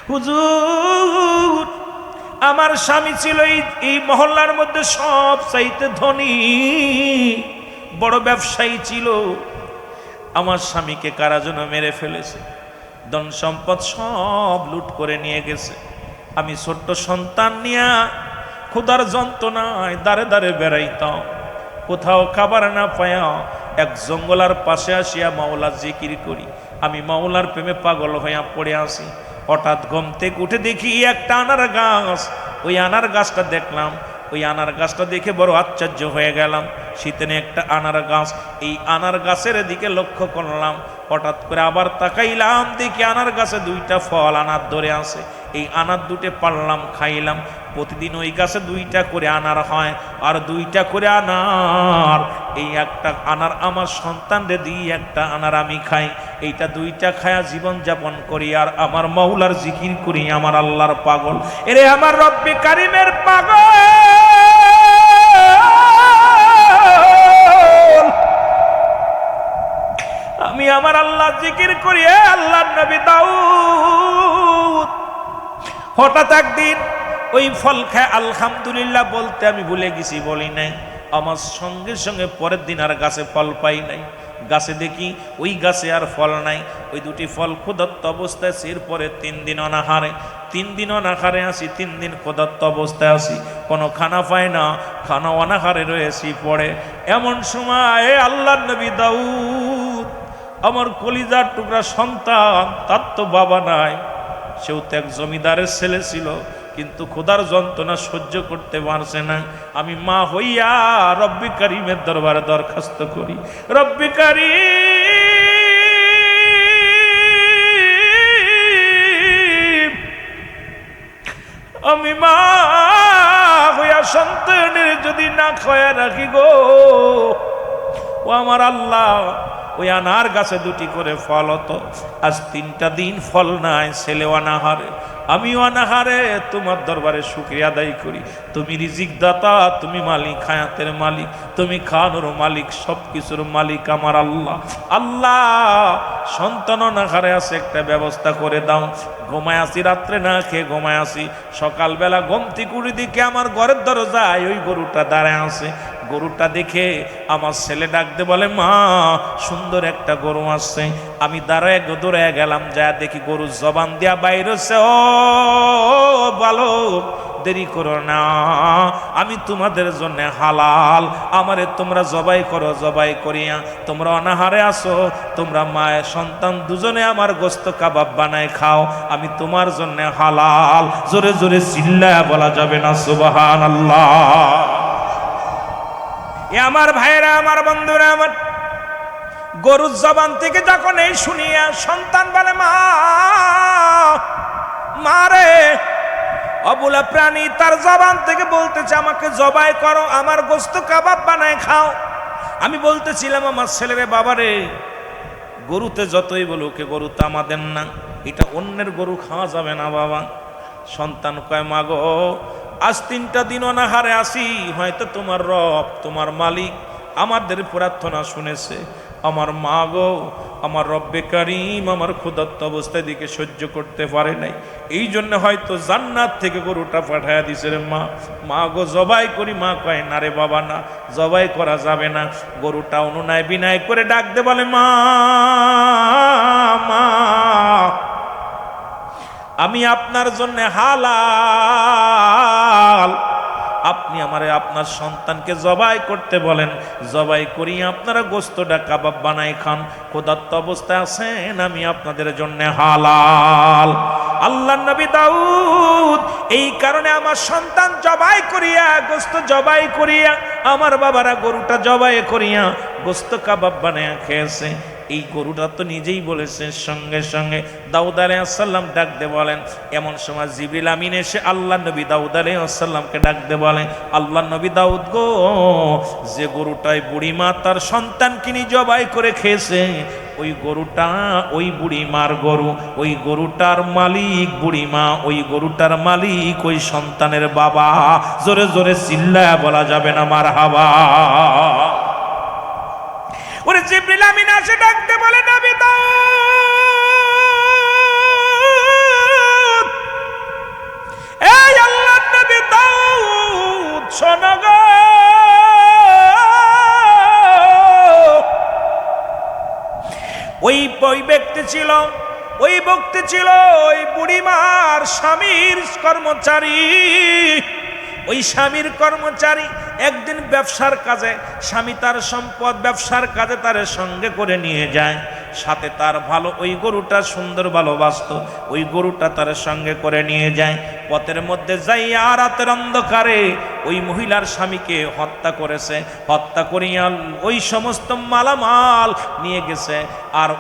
হুজুর, আমার স্বামী ছিল এই মহল্লার মধ্যে সব চাইতে ধনী, বড় ব্যবসায়ী ছিল। আমার স্বামীকে কারা যেন মেরে ফেলেছে, ধন সম্পদ সব লুট করে নিয়ে গেছে। আমি ছোট্ট সন্তান নিয়া ক্ষুধার যন্ত্রণায় দাঁড়ে দাঁড়ে বেড়াইতাম, কোথাও খাবার না পায়া এক জঙ্গলার পাশে আসিয়া মাওলার জিকির করি। আমি মাওলার প্রেমে পাগল হইয়া পড়ে আসি। হঠাৎ ঘুম থেকে উঠে দেখি একটা আনার গাছ। ওই আনার গাছটা দেখলাম, ওই আনার গাছটা দেখে বড় আশ্চর্য হয়ে গেলাম। শীতেনে একটা আনার গাছ, এই আনার গাছের দিকে লক্ষ্য করলাম। হঠাৎ করে আবার তাকাইলাম, দেখি আনার গাছে দুইটা ফল আনার ধরে আছে। এই আনার দুটে পারলাম, খাইলাম। প্রতিদিন ওই গাছে দুইটা করে আনার হয়, আর দুইটা করে আনার। এই একটা আনার আমার সন্তানরে দিই, একটা আনার আমি খাই। এইটা দুইটা খায়া জীবন যাপন করি, আর আমার মাওলার জিকির করি। আমার আল্লাহর পাগল, এরে আমার রব্বে কারিমের পাগল। আমি আমার আল্লাহ জিকির করি। আল্লাহর নবী দাউদ হঠাৎ একদিন ওই ফল খায় আলহামদুলিল্লাহ বলতে আমি ভুলে গেছি, বলি নাই। আমার সঙ্গে সঙ্গে পরের দিন আর গাছে ফল পাই নাই। গাছে দেখি ওই গাছে আর ফল নাই। ওই দুটি ফল ক্ষুধার্ত অবস্থায়, এরপরে 3 দিন অনাহারে, 3 দিন অনাহারে আসি, 3 দিন ক্ষুধার্ত অবস্থায় আসি, কোনো খানা পাই না, খানা অনাহারে রয়েছি পড়ে। এমন সময় আল্লাহর নবী দাউদ, আমার কলিজার টুকরা সন্তান, তার তো বাবা নাই, সেও তো এক জমিদারের ছেলে ছিল, কিন্তু খোদার যন্ত্রণা সহ্য করতে পারছে না। আমি মা হইয়া রব্বি কারিমের দরবারে দরখাস্ত করি, রব্বি কারিম, আমি মা হইয়া সন্তানের যদি না খয়া রাখি গো, ও আমার আল্লাহ, ওই আনার গাছে দুটি করে ফল হতো, আজ 3টা দিন ফল নাই, ছেলে অনাহারে, আমিও অনাহারে। তোমার দরবারে শুকরিয়া আদায় করি। তুমি রিজিক দাতা, তুমি মালিক, হায়াতের মালিক, তুমি খানোর মালিক, সব কিছুর মালিক আমার আল্লাহ। আল্লাহ, সন্তান অনাহারে আছে, একটা ব্যবস্থা করে দাও। ঘুমায় আসি, রাত্রে না খেয়ে ঘুমায় আসি, সকালবেলা ঘুমতি কুড়ি দিকে আমার ঘরের দরজায় ওই গরুটা দাঁড়ায় আছে। গরুটা দেখে আমার ছেলে ডাকতে বলে, মা সুন্দর একটা গরু আসছে। আমি দৌড়ায় গেলাম, যা দেখি গরু জবান দিয়া বাইর হচ্ছে। ও বালক, দেরি করো না, আমি তোমাদের জন্য হালাল, আমারে তোমরা জবাই করো, জবাই করিয়া তোমরা অনাহারে আসো, তোমরা মায়ের সন্তান দুজনে আমার গোস্ত কাবাব বানায় খাও, আমি তোমার জন্য হালাল। জোরে জোরে চিল্লায়া বলা যাবে না সুবহানাল্লাহ। এ আমার ভাইরা, আমার বন্ধুরা, আমার গরুর জবান থেকে যখন এই শুনিয়া সন্তান বলে, মা মারে, অবুলা প্রাণী তার জবান থেকে বলতেছে, আমাকে জবাই করো, আমার গোস্ত কাবাব বানায় খাও। আমি বলতেছিলাম আমার ছেলেরে, বাবারে, গরুতে যতই বলুক, গরু তো আমাদের না, এটা অন্যের গরু, খাওয়া যাবে না বাবা। সন্তান কয়, মা গো, আজ 3টা দিন অনাহারে আসি, হয়তো তোমার রব, তোমার মালিক আমাদের প্রার্থনা শুনেছে। আমার মা গো, আমার রব্বে কারিম আমার ক্ষুধার্ত অবস্থায় দিকে সহ্য করতে পারে নাই, এই জন্য হয়তো জান্নাত থেকে গরুটা পাঠায়া দিছে রে মা। মা গো, জবাই করি। মা কয়, না রে বাবা, না, জবাই করা যাবে না। গরুটা অনুনয় বিনয় করে ডাক দে বলে, মা মা, আমি আপনার জন্য হালাল, আপনি আমারে আপনার সন্তানকে জবাই করতে বলেন, জবাই করি, আপনারা গোস্তটা কাবাব বানাই খান, ক্ষুধার্ত অবস্থায় আছেন, আমি আপনাদের জন্য হালাল। আল্লাহর নবী দাউদ এই কারণে আমার সন্তান জবাই করিয়া, গোস্ত জবাই করিয়া, আমার বাবারা গরুটা জবাই করিয়া গোস্ত কাবাব বানায়া খেয়েছে। এই গরুটা তো নিজেই বলেছে। সঙ্গে সঙ্গে দাউদ আলাইহিস সালাম ডাক দিয়ে বলেন, এমন সময় জিবরিল আমিন এসে আল্লাহ নবী দাউদ আলাইহিস সালামকে ডাক দিয়ে বলেন, আল্লাহ নবী দাউদ গো, যে গরুটাই বুড়িমা তার সন্তানকে নিয়ে জবাই করে খেয়েছে, ওই গরুটা ওই বুড়িমার গরু, ওই গরুটার মালিক বুড়িমা, ওই গরুটার মালিক ওই সন্তানের বাবা। জোরে জোরে চিল্লায়া বলা যাবে না মারহাবা। ওরে জিবরিল আমিন এসে ডাকতে বলে, নবী দাউদ, এই আল্লাহর নবী দাউদ শোনো গো, ওই ব্যক্তি ছিল, ওই ব্যক্তি ছিল ওই বুড়িমার স্বামীর কর্মচারী। ওই স্বামীর কর্মচারী একদিন ব্যবসার কাজে, স্বামী তার সম্পদ ব্যবসার কাজে তার সঙ্গে করে নিয়ে যায়, সাথে তার ভালো ওই গরুটা সুন্দর ভালোবাসত, ওই গরুটা তার সঙ্গে করে নিয়ে যায়। পথের মধ্যে যাইয়া রাতের অন্ধকারে ওই মহিলার স্বামীকে হত্যা করেছে, হত্যা করিয়া ওই সমস্ত মালামাল নিয়ে গেছে। আর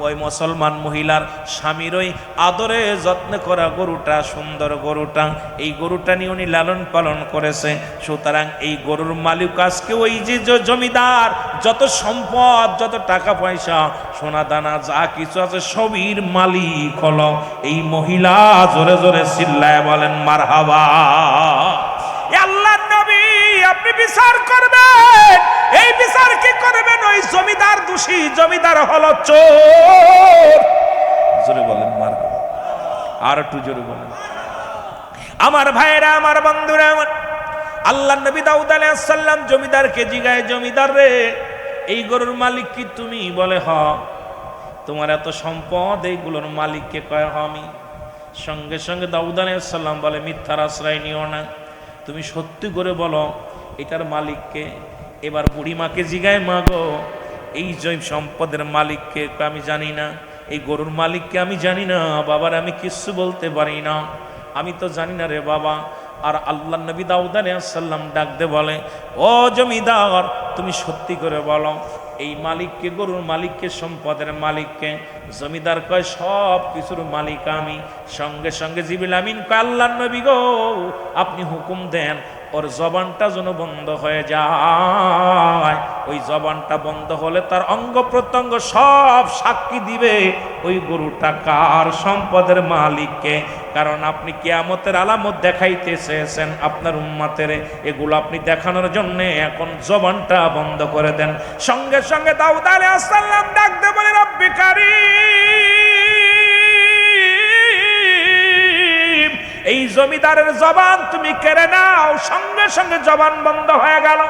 ওই মুসলমান মহিলার স্বামীর ওই আদরে যত্ন করা গরুটা, সুন্দর গরুটা, এই গরুটা নিয়ে উনি লালন পালন করেছে। সুতরাং এই গরুর মালিক আজকে ওই যে জমিদার, যত সম্পদ, যত টাকা পয়সা, সোনা দানা যা কিছু আছে সবির মালিক হলো এই মহিলা। জোরে জোরে চিল্লায় বলেন মারহাবা। আল্লাহর নবী, আপনি বিচার করবেন, এই বিচার কি করবেন? ওই জমিদার দোষী, জমিদার হলো চোর। জোরে বলেন মারহাবা, আর একটু জোরে বলেন। আমার ভাইরা, আমার বন্ধুরা, আমার আল্লাহর নবী দাউদ আলাইহিস সালাম জমিদারকে জিগায়, জমিদার রে, এই গরুর মালিক কি তুমি? বলে হ। তোমার এত সম্পদ, এইগুলোর মালিককে কয় আমি। সঙ্গে সঙ্গে দাউদ আলাইহিস সালাম বলে, মিথ্যার আশ্রয় নিও না, তুমি সত্যি করে বলো এটার মালিককে। এবার বুড়িমাকে জিগায়, মা গো, এই যে সম্পদের মালিককে? আমি জানি না। এই গরুর মালিককে আমি জানি না বাবার, আমি কিচ্ছু বলতে পারি না, আমি তো জানি না রে বাবা। আর আল্লাহ নবী দাউদ আলাইহিস সালাম ডাক দে বলে, ও জমিদার, তুমি সত্যি করে বলো এই মালিককে, গরুর মালিককে, সম্পদের মালিককে? জমিদার কয়, সব কিছুর মালিক আমি। সঙ্গে সঙ্গে জিবরিল আমিন কয়, আল্লাহর নবী গো, আপনি হুকুম দেন ওর জবানটা যেন বন্ধ হয়ে যায়। ওই জবানটা বন্ধ হলে তার অঙ্গ প্রত্যঙ্গ সব সাক্ষী দিবে ওই গরুটা কার, সম্পদের মালিককে। কারণ আপনি কিয়ামতের আলামত দেখাইতে চেয়েছেন আপনার উম্মতের, এগুলো আপনি দেখানোর জন্য এখন জবানটা বন্ধ করে দেন। সঙ্গে সঙ্গে দাউদ আলাইহিস সালাম ডাকতে বলে, রব্বি কারীম, এই জমিদারের জবান তুমি কেড়ে নাও। সঙ্গে সঙ্গে জবান বন্ধ হয়ে গেল।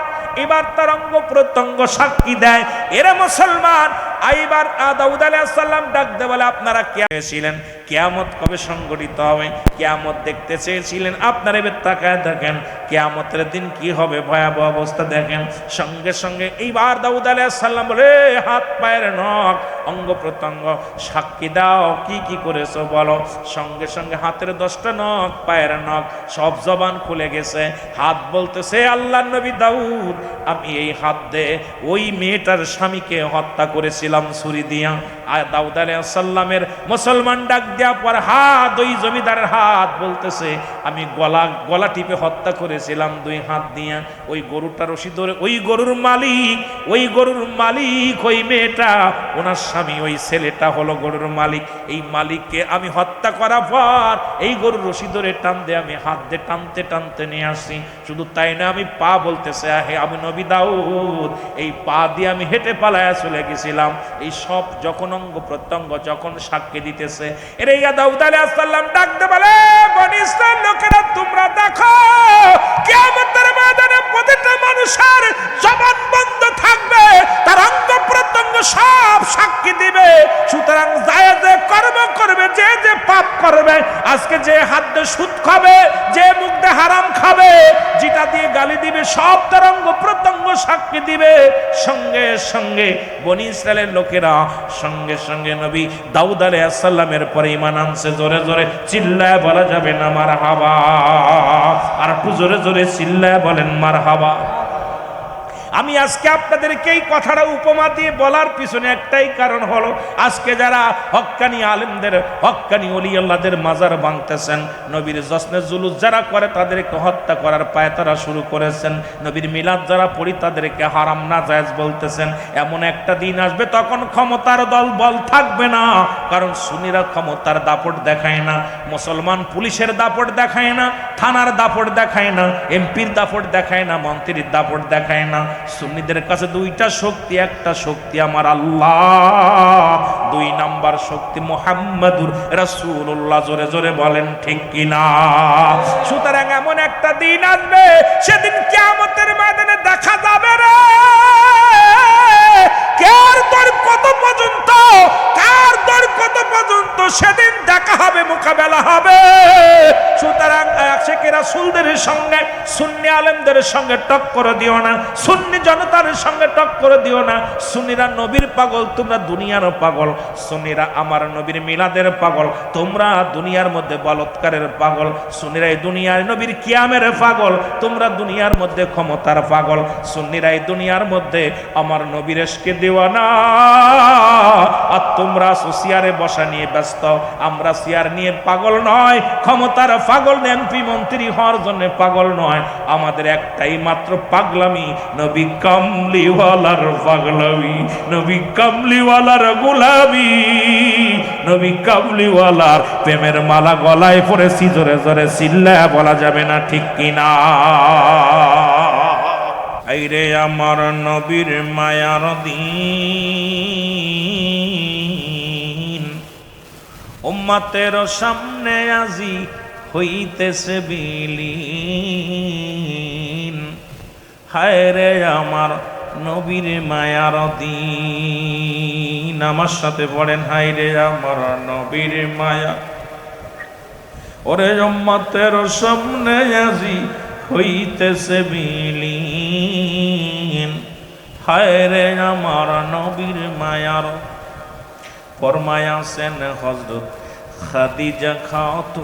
এবার তার অঙ্গ প্রত্যঙ্গ সাক্ষী দেয়। এরা মুসলমান, এইবার দাউদ আলাইহিস সালাম ডাকতে বলে, আপনারা ছিলেন কিয়ামত কবে সংগঠিত হবে, কিয়ামত দেখতে চেয়েছিলেন, আপনারা এবার তাকায় দেখেন কিয়ামতের দিন কি হবে, ভয়াবহ অবস্থা দেখেন। সঙ্গে সঙ্গে এইবার দাউদ আলাইহিস সালাম বলে, হাত পায়ের নখ, অঙ্গ প্রত্যঙ্গ সাক্ষী দাও, কি কি করেছো বলো। সঙ্গে সঙ্গে হাতের 10টা নখ, পায়ের নখ, সব জবান খুলে গেছে। হাত বলতেছে, আল্লাহর নবী দাউদ, আমি এই হাত দিয়ে ওই মেয়েটার স্বামীকে হত্যা করেছিলাম ছুরি দিয়া। আর দাউদ আলাইহিস সালামের মুসলমান ডাক দেওয়ার পর হাত, ওই জমিদারের হাত বলতেছে, আমি গলা টিপে হত্যা করেছিলাম 2 হাত দিয়া। ওই গরুটা রশি ধরে, ওই গরুর মালিক, ওই গরুর মালিক ওই মেয়েটা, ওনার স্বামী, ওই ছেলেটা হলো গরুর মালিক। এই মালিককে আমি হত্যা করার পর এই গরুর রশি ধরে টান দিয়ে আমি হাত দিয়ে টানতে টানতে নিয়ে আসি। শুধু তাই না, আমি পা বলতেছে, হে আমি নবী দাউদ, এই পা দিয়ে আমি হেঁটে পালায়া চলে গেছিলাম। এই সব যখন অঙ্গ প্রত্যঙ্গ যখন সাক্ষী দিতেছে, এরে ইয়া দাউদ আলাইহিস সালাম ডাকতে বলে, বনি ইসরাইল লোকেরা, তোমরা দেখো কিয়ামতের ময়দানে প্রতিটা মানুষের জবান বন্ধ থাকবে, তার অঙ্গ প্রত্যঙ্গ সব সাক্ষী দিবে। সুতরাং যে কর্ম করবে, যে পাপ করবে, আজকে যে হাত দিয়ে সুদ খাবে, যে মুখ দিয়ে হারাম খাবে, যেটা দিয়ে গালি দিবে, সব তার অঙ্গ প্রত্যঙ্গ সাক্ষী দিবে। সঙ্গে সঙ্গে বনি ইসরাইলের লোকেরা সঙ্গে সঙ্গে নবী দাউদ আলাইহিস সালামের পরে ঈমান আনছে। জোরে জোরে চিল্লায় বলা যাবে না মারহাবা? আর একটু জোরে জোরে চিল্লায় বলেন মারহাবা। আমি আজকে আপনাদেরকে এই কথাটা উপমা দিয়ে বলার পিছনে একটাই কারণ হলো, আজকে যারা হক্কানি আলেমদের, হক্কানি ওলি আল্লাহদের মাজার ভাঙতেছেন, নবীর জশ্নে জুলুস যারা করে তাদেরকে হত্যা করার পায়তারা শুরু করেছেন, নবীর মিলাদ যারা পড়ি তাদেরকে হারাম না জায়েজ বলতেছেন, এমন একটা দিন আসবে তখন ক্ষমতার দল বল থাকবে না। কারণ সুন্নিরা ক্ষমতার দাপট দেখায় না, মুসলমান পুলিশের দাপট দেখায় না, থানার দাপট দেখায় না, এমপির দাপট দেখায় না, মন্ত্রীর দাপট দেখায় না। সুন্নিদের কাছে দুইটা শক্তি, একটা শক্তি আমার আল্লাহ, দুই নাম্বার শক্তি মুহাম্মাদুর রাসূলুল্লাহ। জোরে জোরে বলেন ঠিক কিনা? সুতরাং এমন একটা দিন আসবে, সেদিন কিয়ামতের ময়দানে দেখা যাবে রে কার দর কত পর্যন্ত, কার দর কত পর্যন্ত, সেদিন দেখা হবে, মোকাবেলা হবে। সুতরাং আশিকে রাসূলদের সঙ্গে, সুন্নি আলেমদের সঙ্গে টক্কর দিও না, সুন্নি জনতার সঙ্গে টক্কর দিও না। সুন্নিরা নবীর পাগল, তোমরা দুনিয়ার পাগল। সুন্নিরা আমার নবীর মিলাদের পাগল, তোমরা দুনিয়ার মধ্যে বলৎকারের পাগল। সুন্নিরা এই দুনিয়ার নবীর কিয়ামের পাগল, তোমরা দুনিয়ার মধ্যে ক্ষমতার পাগল। সুন্নিরা এই দুনিয়ার মধ্যে আমার নবীর এশকে দেওয়ানা, আর তোমরা চেয়ারে বসা নিয়ে ব্যস্ত। আমরা চেয়ার নিয়ে পাগল নয়, ক্ষমতার পাগল, এমপি মন্ত্রী হওয়ার জন্য পাগল নয়। আমাদের একটাই মাত্র পাগলামি, নবী কামলিওয়ালার পাগলামি, নবী কামলিওয়ালার গোলামি, নবী কামলিওয়ালার প্রেমের মালা গলায় পড়েছি, জোরে জোরে চিল্লায়া বলা যাবে না ঠিক কিনা? আইরে আমার নবীর মায়ার দিন, উম্মতের সামনে আজি হইতেছে বিলীন। হায় রে আমার নবীর মায়ার দিন, আমার সাথে পড়েন, হায় রে আমার নবীর মায়া। ওরে উম্মতের সামনে আজি হইতেছে বিলীন, হায় রে আমার নবীর মায়ার। ফরমায়াছেন হযরত খাদিজা খাতুন,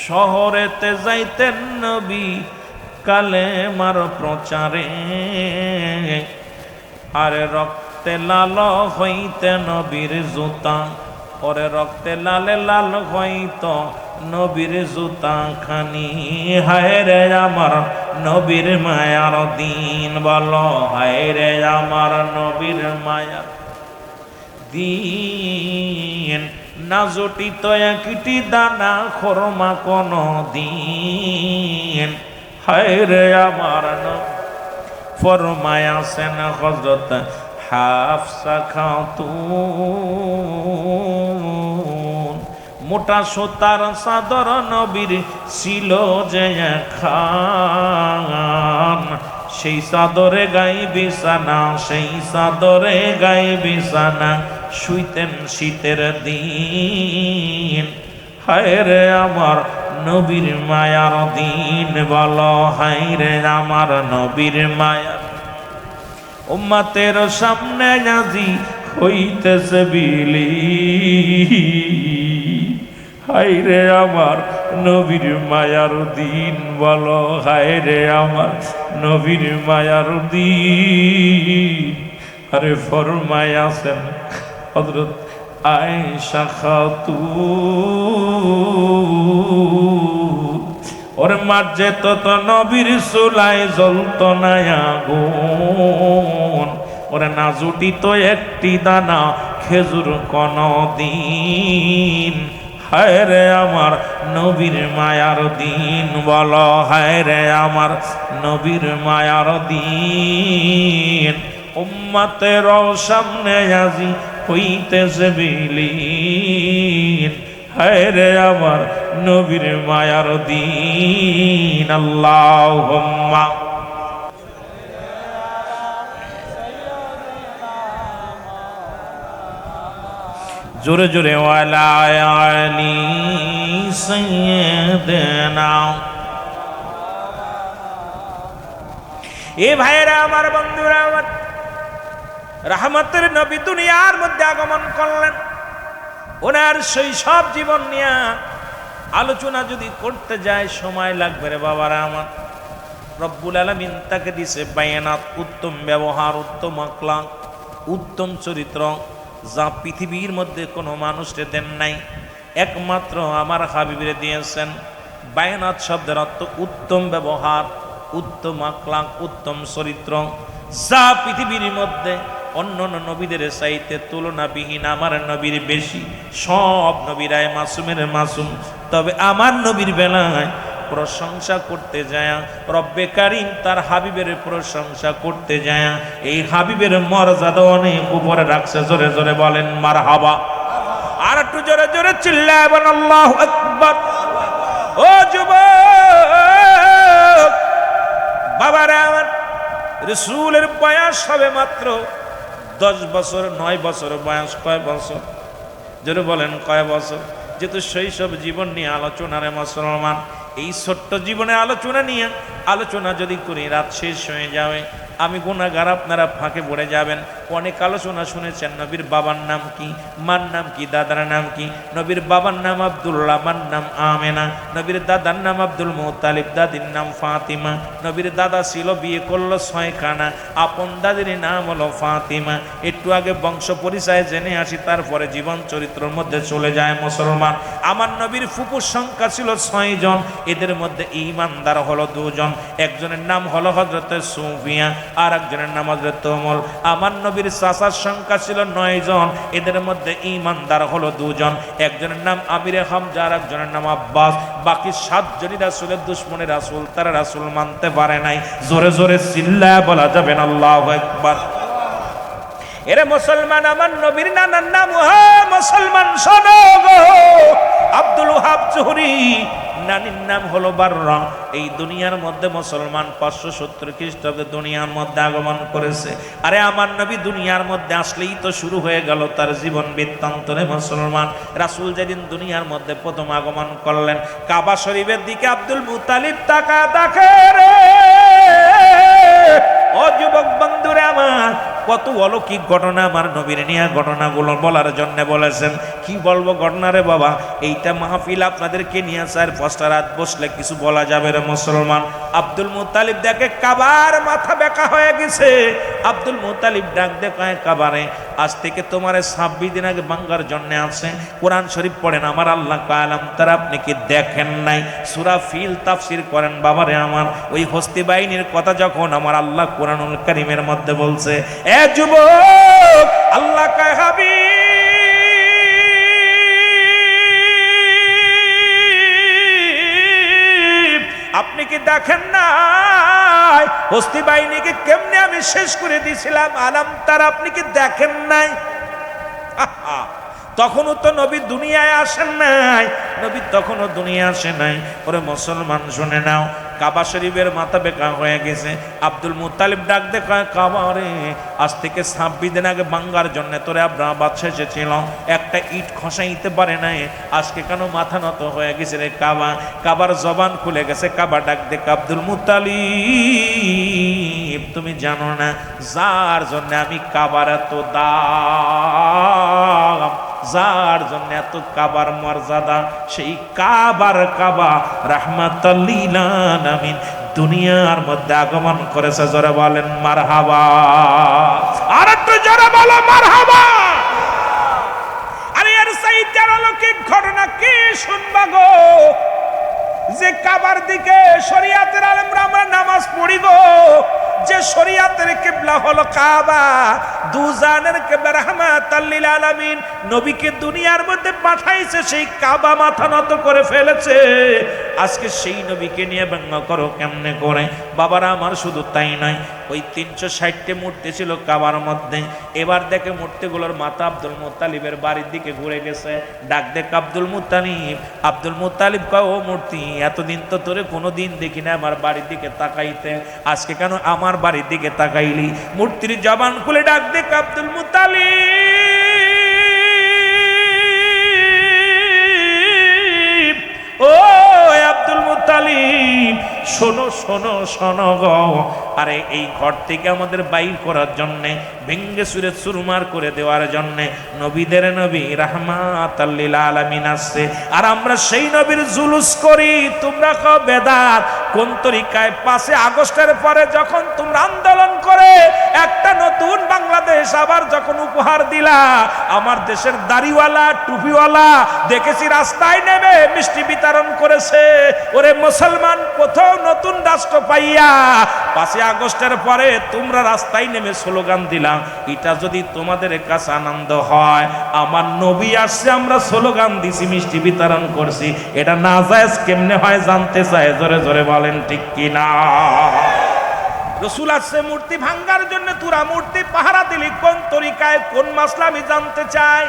শহরেতে যাইতেন নবী কালেমার প্রচারে, আরে রক্তে লাল হইতে নবীর জুতা, ওরে রক্তে লালে লাল হইত নবীর জুতা খানি। হায় রে আমার নবীর মায়ার দিন, বলো হায় রে আমার নবীর মায়ার দিন। না জটিত একটি দানা খরমা কোন দিন, হায় রে আমার নবী। ফরমায়াছেন হযরত হাফসা খাতুন, মোটা সুতার চাদর নবীর ছিল যে খান, সেই চাদরে গাই বিছানা, সেই চাদরে গাই বিছানা, শুইতেন শীতের দিন। হায় রে আমার নবীর মায়ার দিন, বলো হায় রে আমার নবীর মায়ার। উম্মতের সামনে আজি হইতেছে বিলীন, হায় রে আমার নবীর মায়ার দিন, বলো হায় রে আমার নবীর মায়ার দিন। আরে ফরমায়াছেন হযরত আয়েশা খাতুন, ওর মাঝে তত নবীর চুলায় জ্বলত না আগুন, ওরে না জুটিত একটি দানা খেজুর কোন দিন। হায় রে আমার নবীর মায়ার দিন, বলো হায় রে আমার নবীর মায়ার দিন। উম্মতের সামনে আজি হইতেছে বিলীন, হায় রে আমার নবীর মায়ার দিন। আল্লাহুম্মা জোরে জোরে ওয়ালা আলি সাইয়্যিদিনা। এ ভাইরা আমার, বন্ধুরা আমার, রহমতের নবী দুনিয়ার মধ্যে আগমন করলেন। ওনার শৈশব জীবন নিয়ে আলোচনা যদি করতে যায় সময় লাগবে রে বাবারা আমার। রব্বুল আলামিন তাকে দিছে বায়ানাত, উত্তম ব্যবহার, উত্তম আখলাক, উত্তম চরিত্র, যা পৃথিবীর মধ্যে কোনো মানুষকে দেন নাই, একমাত্র আমার হাবিবরে দিয়েছেন। বায়ানাত শব্দের অর্থ উত্তম ব্যবহার, উত্তম আখলাক, উত্তম চরিত্র, যা পৃথিবীর মধ্যে অন্য নবীদের চাইতে তুলনাবিহীন আমার নবীর বেশি। সব নবীরাই মাসুমের মাসুম, তবে আমার নবীর বেলায় প্রশংসা করতে যায় রব্বে কারীম তার হাবিবের প্রশংসা করতে যায়, এই হাবিবের মর্যাদা অনেক উপরে রাখছে। জোরে জোরে বলেন মারহাবা। আর একটু জোরে জোরে চিল্লায় বলেন আল্লাহু আকবার। ও যুবক বাবারা আমার, রাসূলের বয়স হবে মাত্র 10 বছর, 9 বছর বয়স। কয় বছর? জোরে বলেন কয় বছর? যেহেতু শৈশব জীবন নিয়ে আলোচনা রে মুসলমান, এই ছোট্ট জীবনে আলোচনা নিয়ে আলোচনা যদি করি রাত শেষ হয়ে যাবে, আমি গুনাহগার, আপনারা ফাঁকে পড়ে যাবেন। অনেক আলোচনা শুনেছেন নবীর বাবার নাম কি, মার নাম কি, দাদার নাম কি। নবীর বাবার নাম আব্দুল্লাহ, মার নাম আমেনা। নবীর দাদার নাম আব্দুল মুত্তালিব, দাদির নাম ফাতিমা। নবীর দাদা ছিল, বিয়ে করলো 6 খানা, আপন দাদির নাম হলো ফাতিমা। একটু আগে বংশ পরিচয় জেনে আসি, তারপরে জীবন চরিত্রের মধ্যে চলে যায় মুসলমান। আমার নবীর ফুপুর সংখ্যা ছিল 6 জন, এদের মধ্যে ঈমানদার হলো 2 জন। একজনের নাম হলো হযরত সুফিয়া, আর একজনের নাম হযরত ওমর। আমার নবীর চাচার সংখ্যা ছিল 9 জন, এদের মধ্যে ঈমানদার হলো 2 জন। একজনের নাম আমিরে হামজা, আর একজনের নাম আব্বাস। বাকি 7 জনই রাসূলের দুশমনে রাসূল, তারা রাসূল মানতে পারে নাই। জোরে জোরে চিল্লায়া বলা যাবে না আল্লাহু আকবার। এরে মুসলমান, আমার নবীর নানার নাম মুসলমান শোনো গো, আব্দুল ওয়াহাব জোহরি। নানির নাম হলো বাররা। এই দুনিয়ার মধ্যে মুসলমান 570 খ্রিস্টাব্দে দুনিয়ার মধ্যে আগমন করেছে। আরে আমার নবী দুনিয়ার মধ্যে আসলেই তো শুরু হয়ে গেল তার জীবন বৃত্তান্তরে মুসলমান। রাসূল যেদিন দুনিয়ার মধ্যে প্রথম আগমন করলেন, কাবা শরীফের দিকে আব্দুল মুত্তালিব তাকা দেখে রে। ও যুবক বন্ধুরে আমার, কত অলৌকিক ঘটনা আমার নবীর নিয়ে ঘটনাগুলো বলার জন্য বলেছেন। কি বলবো ঘটনা রে বাবা, এইটা মাহফিল আপনাদেরকে নিয়ে 4-5টা রাত বসলে কিছু বলা যাবে রে মুসলমান। আব্দুল মুত্তালিব দেখে কাবার মাথা বেঁকা হয়ে গেছে। আব্দুল মুত্তালিব ডাক দেখায় কাবারে, আজ থেকে তোমার 26 দিন আগে ভাঙ্গার জন্য আছে। কোরআন শরীফ পড়েন, আমার আল্লাহ কালাম তারা আপনি কি দেখেন নাই? সূরা ফিল তাফসীর করেন বাবারে আমার। ওই হস্তি বাহিনীর কথা যখন আমার আল্লাহ কোরআনুল কারীমের মধ্যে বলছে, এ যুবক আল্লাহ কয় হাবিব আপনি কি দেখেন নাই হস্তি বাহিনীকে কেমনে আমি শেষ করে দিয়েছিলাম? আলাম তার আপনি কি দেখেন নাই? তখনও তো নবী দুনিয়ায় আসেন নাই, নবী তখনও দুনিয়া আসে নাই। ওরে মুসলমান শুনে নাও, কাবা শরীফের মাথা বেঁকা হয়ে গেছে। আব্দুল মুত্তালিব ডাক দেখায়, কাবা রে আজ থেকে 26 দিন আগে ভাঙ্গার জন্য তোরে আব্রাহা বাদশা এসেছিল, একটা ইট খসাইতে পারে নাই, আজকে কেন মাথা নত হয়ে গেছে রে কাবা? কাবার জবান খুলে গেছে। কাবা ডাক দেখ, আব্দুল মুত্তালিব তুমি জানো না যার জন্য আমি কাবার এত দাম, যার জন্য এত কাবার মর্যাদা, সেই কাবার কাবা রাহমাতাল লিল আলামিন দুনিয়ার মধ্যে আগমন করেছে। জোরে বলেন মারহাবা। আর একটু জোরে বলো মারহাবা। আরে এর চাইতে অলৌকিক ঘটনা কি শুনবা গো, যে কাবার দিকে শরিয়াতের আলেমরা আমরা নামাজ পড়ি গো, যে শরিয়াতের কিবলা হলো কাবা, দুজানের কিবলা রাহমাতাল লিল আলামিন নবীকে দুনিয়ার মধ্যে পাঠাইছে, সেই কাবা মাথা নত করে ফেলেছে। আজকে সেই নবীকে নিয়ে ব্যঙ্গ করো কেমনে করে? বাবারা আমার, শুধু তাই নয়, ওই 360টি মূর্তি ছিল কাবার মধ্যে। এবার দেখে মূর্তিগুলোর মাথা আব্দুল মুত্তালিবের বাড়ির দিকে ঘুরে গেছে। ডাক দেখ আব্দুল মুত্তালিব। আব্দুল মুত্তালিব কয়, ও মূর্তি, এতদিন তো তোরে কোনোদিন দেখি না আমার বাড়ির দিকে তাকাইতে, আজকে কেন আমার বাড়ির দিকে তাকাইলি? মূর্তির জবান খুলে ডাক দেখ আব্দুল মুত্তালিব, ও আব্দুল মুত্তালিব শোনো শোনো শোনো গো, আরে এই ঘর থেকে আমাদের বাইর করার জন্যে, ভেঙ্গে সুরে চুরমার করে দেওয়ার জন্যে নবীদের নবী রাহমাতাল লিল আলামিন আসছে, আর আমরা সেই নবীর জুলুস করি। তোমরা কও বেদাত, কোন তরিকায়? 5 আগস্টের পরে যখন তোমরা আন্দোলন করে একটা নতুন বাংলাদেশ আবার যখন উপহার দিলা, আমার দেশের দাড়িওয়ালা টুপিওয়ালা দেখেছি রাস্তায় নেমে মিষ্টি বিতরণ করেছে। ওরে মুসলমান, কোথাও নতুন রাষ্ট্র পাইয়া 5 আগস্টের পরে তোমরা রাস্তায় নেমে স্লোগান দিলাম, এটা যদি তোমাদের কাছে আনন্দ হয়, আমার নবী আসছে আমরা স্লোগান দিছি মিষ্টি বিতরণ করছি, এটা নাজায়েজ কেমনে হয় জানতে চায়? জোরে জোরে বলেন ঠিক কিনা? রসুল আসছে মূর্তি ভাঙ্গার জন্য, তোরা মূর্তি পাহারা দিলি কোন তরিকায়, কোন মাসলা আমি জানতে চাই।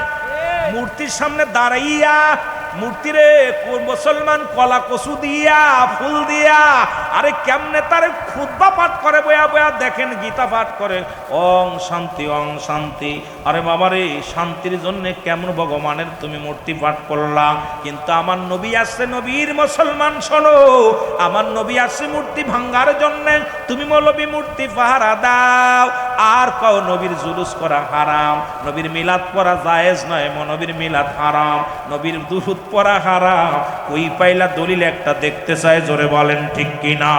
মূর্তির সামনে দাঁড়াইয়া মূর্তিরে মুসলমান কলা কচু দিয়া ফুল দিয়া, আরে কেমনে তার খুতবা পাঠ করে বয়া বয়া দেখেন, গীতা পাঠ করে ওং শান্তি ওং শান্তি। আরে বাবারে, শান্তির জন্য কেমন ভগবানের তুমি মূর্তি পাঠ করলা? কিন্তু আমার নবী আসছে, নবীর মুসলমান শোনো, আমার নবী আসছে মূর্তি ভাঙ্গার জন্য, তুমি মৌলবী মূর্তি পাহারা দাও। আর কও নবীর জুলুস করা হারাম, নবীর মিলাদ পড়া জায়েজ নয়, নবীর মিলাদ হারাম, নবীর দুরূদ পড়া হারাম। ওই পাইলা দলিল একটা দেখতে চায়? জোরে বলেন ঠিক কিনা?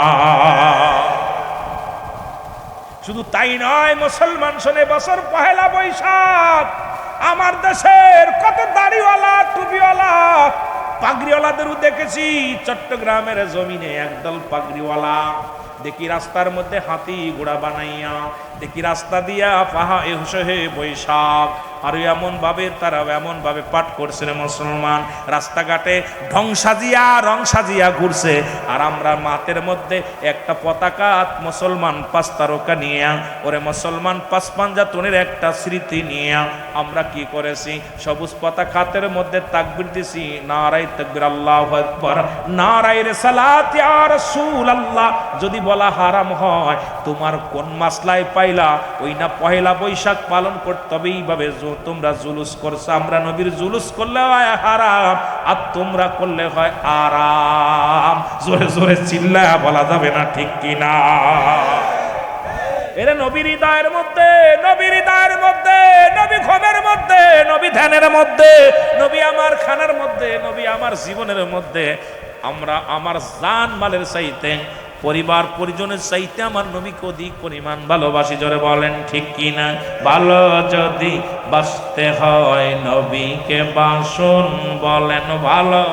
শুধু তাই নয়, মুসলমান শোনে, বছর 1 বৈশাখ আমার দেশের কত দাড়িওয়ালা টুপিওয়ালা পাগড়িওয়ালাদেরও দেখেছি। চট্টগ্রামের জমিনে একদল পাগড়িওয়ালা দেখি রাস্তার মধ্যে হাতি ঘোড়া বানাইয়া, দেখি রাস্তা দিয়া পাহা এ বৈশাখ, আর এমন ভাবে তারা এমন ভাবে পাঠ করছে মুসলমান, রাস্তাঘাটে ঢং সাজিয়া রং সাজিয়া ঘুরছে। আর আমরা মাঠের মধ্যে একটা পতাকা মুসলমান 5 তারকা নিয়ে, ওরে মুসলমান 5 পাঞ্জাতনের একটা স্মৃতি নিয়ে আমরা কি করেছি, সবুজ পতাকা হাতের মধ্যে তাকবীর দিছি, নারায়ে তাকবীর আল্লাহু আকবার, নারায়ে রিসালাত ইয়া রাসূলুল্লাহ। যদি বলা হারাম হয়, তোমার কোন মাসলায় পাইলা ওই না 1 বৈশাখ পালন করতে হবে এইভাবে? তোমরা জুলুস করছো, আমরা নবীর জুলুস করলে হয় হারাম, আর তোমরা করলে হয় আরাম। জোরে জোরে চিল্লায়া বলা যাবে না ঠিক কিনা? এরা নবীর হৃদয়ের মধ্যে, নবীর হৃদয়ের মধ্যে, নবী ঘুমের মধ্যে, নবী ধ্যানের মধ্যে, নবী আমার খানার মধ্যে, নবী আমার জীবনের মধ্যে। আমরা আমার জান মালের চাইতে, পরিবার পরিজনের চাইতে আমার নবীকে অধিক পরিমাণ ভালোবাসি। জোরে বলেন ঠিক কিনা? ভালো যদি বাঁচতে হয় নবীকে বাসুন, বলেন ভালো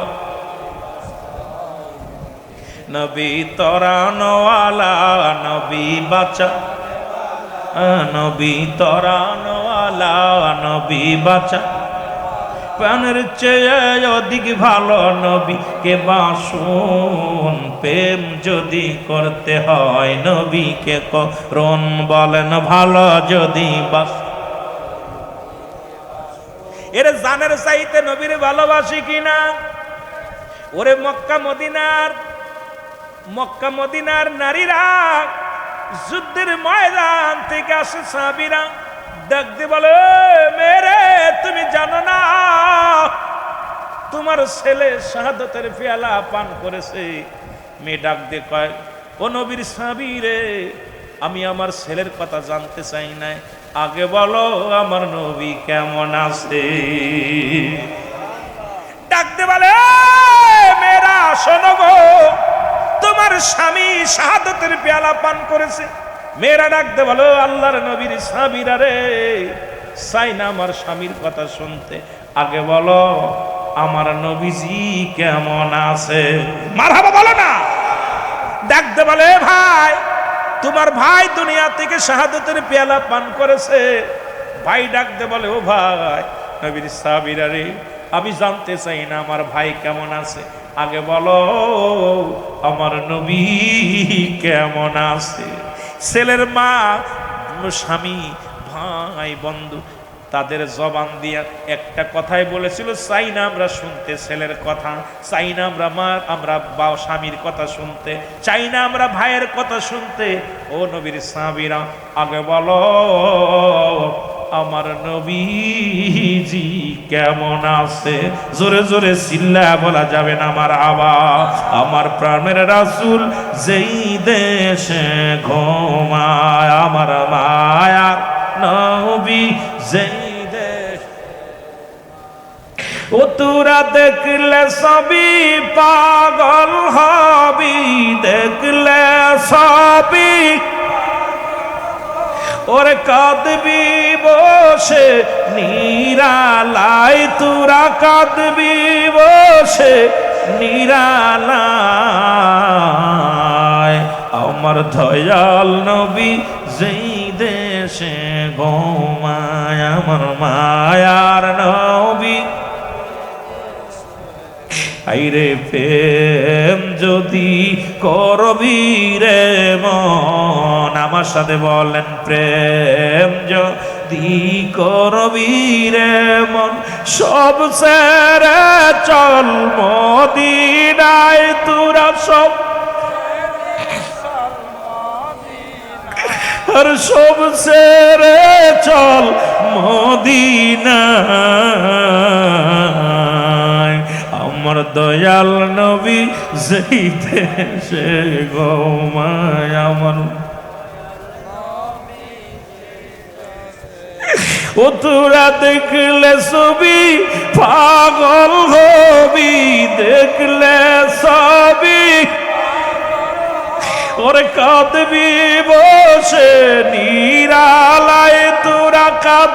নবী তরানওয়ালা, নবী বাঁচা, নবী তরানওয়ালা, নবী বাঁচা, প্রাণের চেয়ে অধিক ভালো নবীকে বাসুন, প্রেম যদি করতে হয় নবীকে করুন, বলেন ভালো যদি বাস। এর জানের চাইতে নবীর ভালোবাসি কিনা? ওরে মক্কা মদিনার নারীরা যুদ্ধের ময়দান থেকে আসে সাহাবীরা, দেখতে বলে, মেরে তুমি জানো না তোমার ছেলে শাহাদাতের পেয়ালা পান করেছে? মেয়ে ডাক দিয়ে কয়, ও নবীর সাহাবী রে, আমি আমার ছেলের কথা জানতে চাই না, আগে বলো আমার নবী কেমন আছে। ডাক দিয়ে বলে, মেয়েরা শোনো গো, তোমার স্বামী শাহাদাতের পেয়ালা পান করেছে। মেয়েরা ডাকতে বলো, আল্লাহর নবীর সাহাবীরা রে, চাই না আমার স্বামীর কথা শুনতে, আগে বলো আমার নবীজি কেমন আছে। মারহাবা বলো না। ডাকতে বলে, ভাই তোমার ভাই দুনিয়া থেকে শাহাদাতের পেয়ালা পান করেছে। ভাই ডাকতে বলে, ও ভাই নবীর সাহাবীরা রে, আমি জানতে চাই না আমার ভাই কেমন আছে, আগে বলো আমার নবী কেমন আছে। ছেলের মা, স্বামী, ভাই, বন্ধু তাদের জবান দিয়ে একটা কথাই বলেছিল, চাই না আমরা শুনতে ছেলের কথা, চাই না আমরা স্বামীর কথা শুনতে, চাই না আমরা ভাইয়ের কথা শুনতে। ও নবীর সাহাবীরা, আগে বলো আমার নবীজি কেমন আছে? জোরে জোরে চিল্লা বলা যাবে না আমার আওয়াজ। আমার প্রাণের রাসূল যেই দেশে ঘুমায়, আমার মায়ার নবী যেই দেশ, ও তোরা দেখলে সবই পাগল হবি, দেখলে সবই ওরে কাঁদবি বসে নিরালায়, তোরা কাঁদবি বসে নিরালায়। আমার দয়াল নবী যেই দেশে ঘুমায়, আমার মায়ার নবী। আইরে প্রেম যদি করবি রে মন, আমার সাথে বলেন প্রেম যদি করবি রে মন, সব ছেড়ে চল মদিনায়, তোরা সব আর সব ছেড়ে চল মদিনায়। আমার দয়াল নবী যেই দেশে ঘুমায়, আমার ও তোরা দেখলে ছবি পাগল হবি, দেখলে ছবি ওরে কাঁদবি বসে নিরালায়, তোরা কাঁদ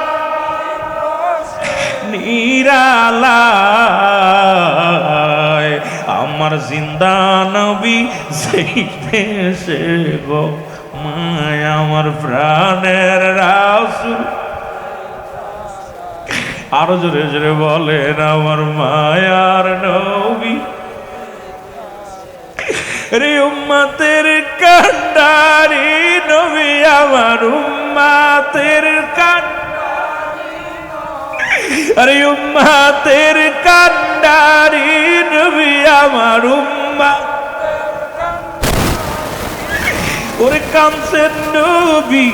নিরালায়। আমার জিন্দা নবী যেই দেশে গো মায়, আমার প্রাণের রাসূল। আরো জোরে জোরে বলেন আমার মায়ার নবী। রে উম্মতের কান্ডারি নবী, আমার উম্মতের আরে উম্মতের কান্ডারি নবী, আমার উম্মত। ওরে কাঁদছেন নবী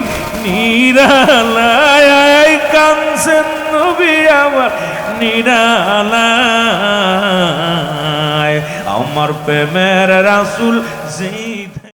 নিরালায়, কাঁদছেন নবী আমার নিরালায়। আমার প্রেমের রাসূল যেই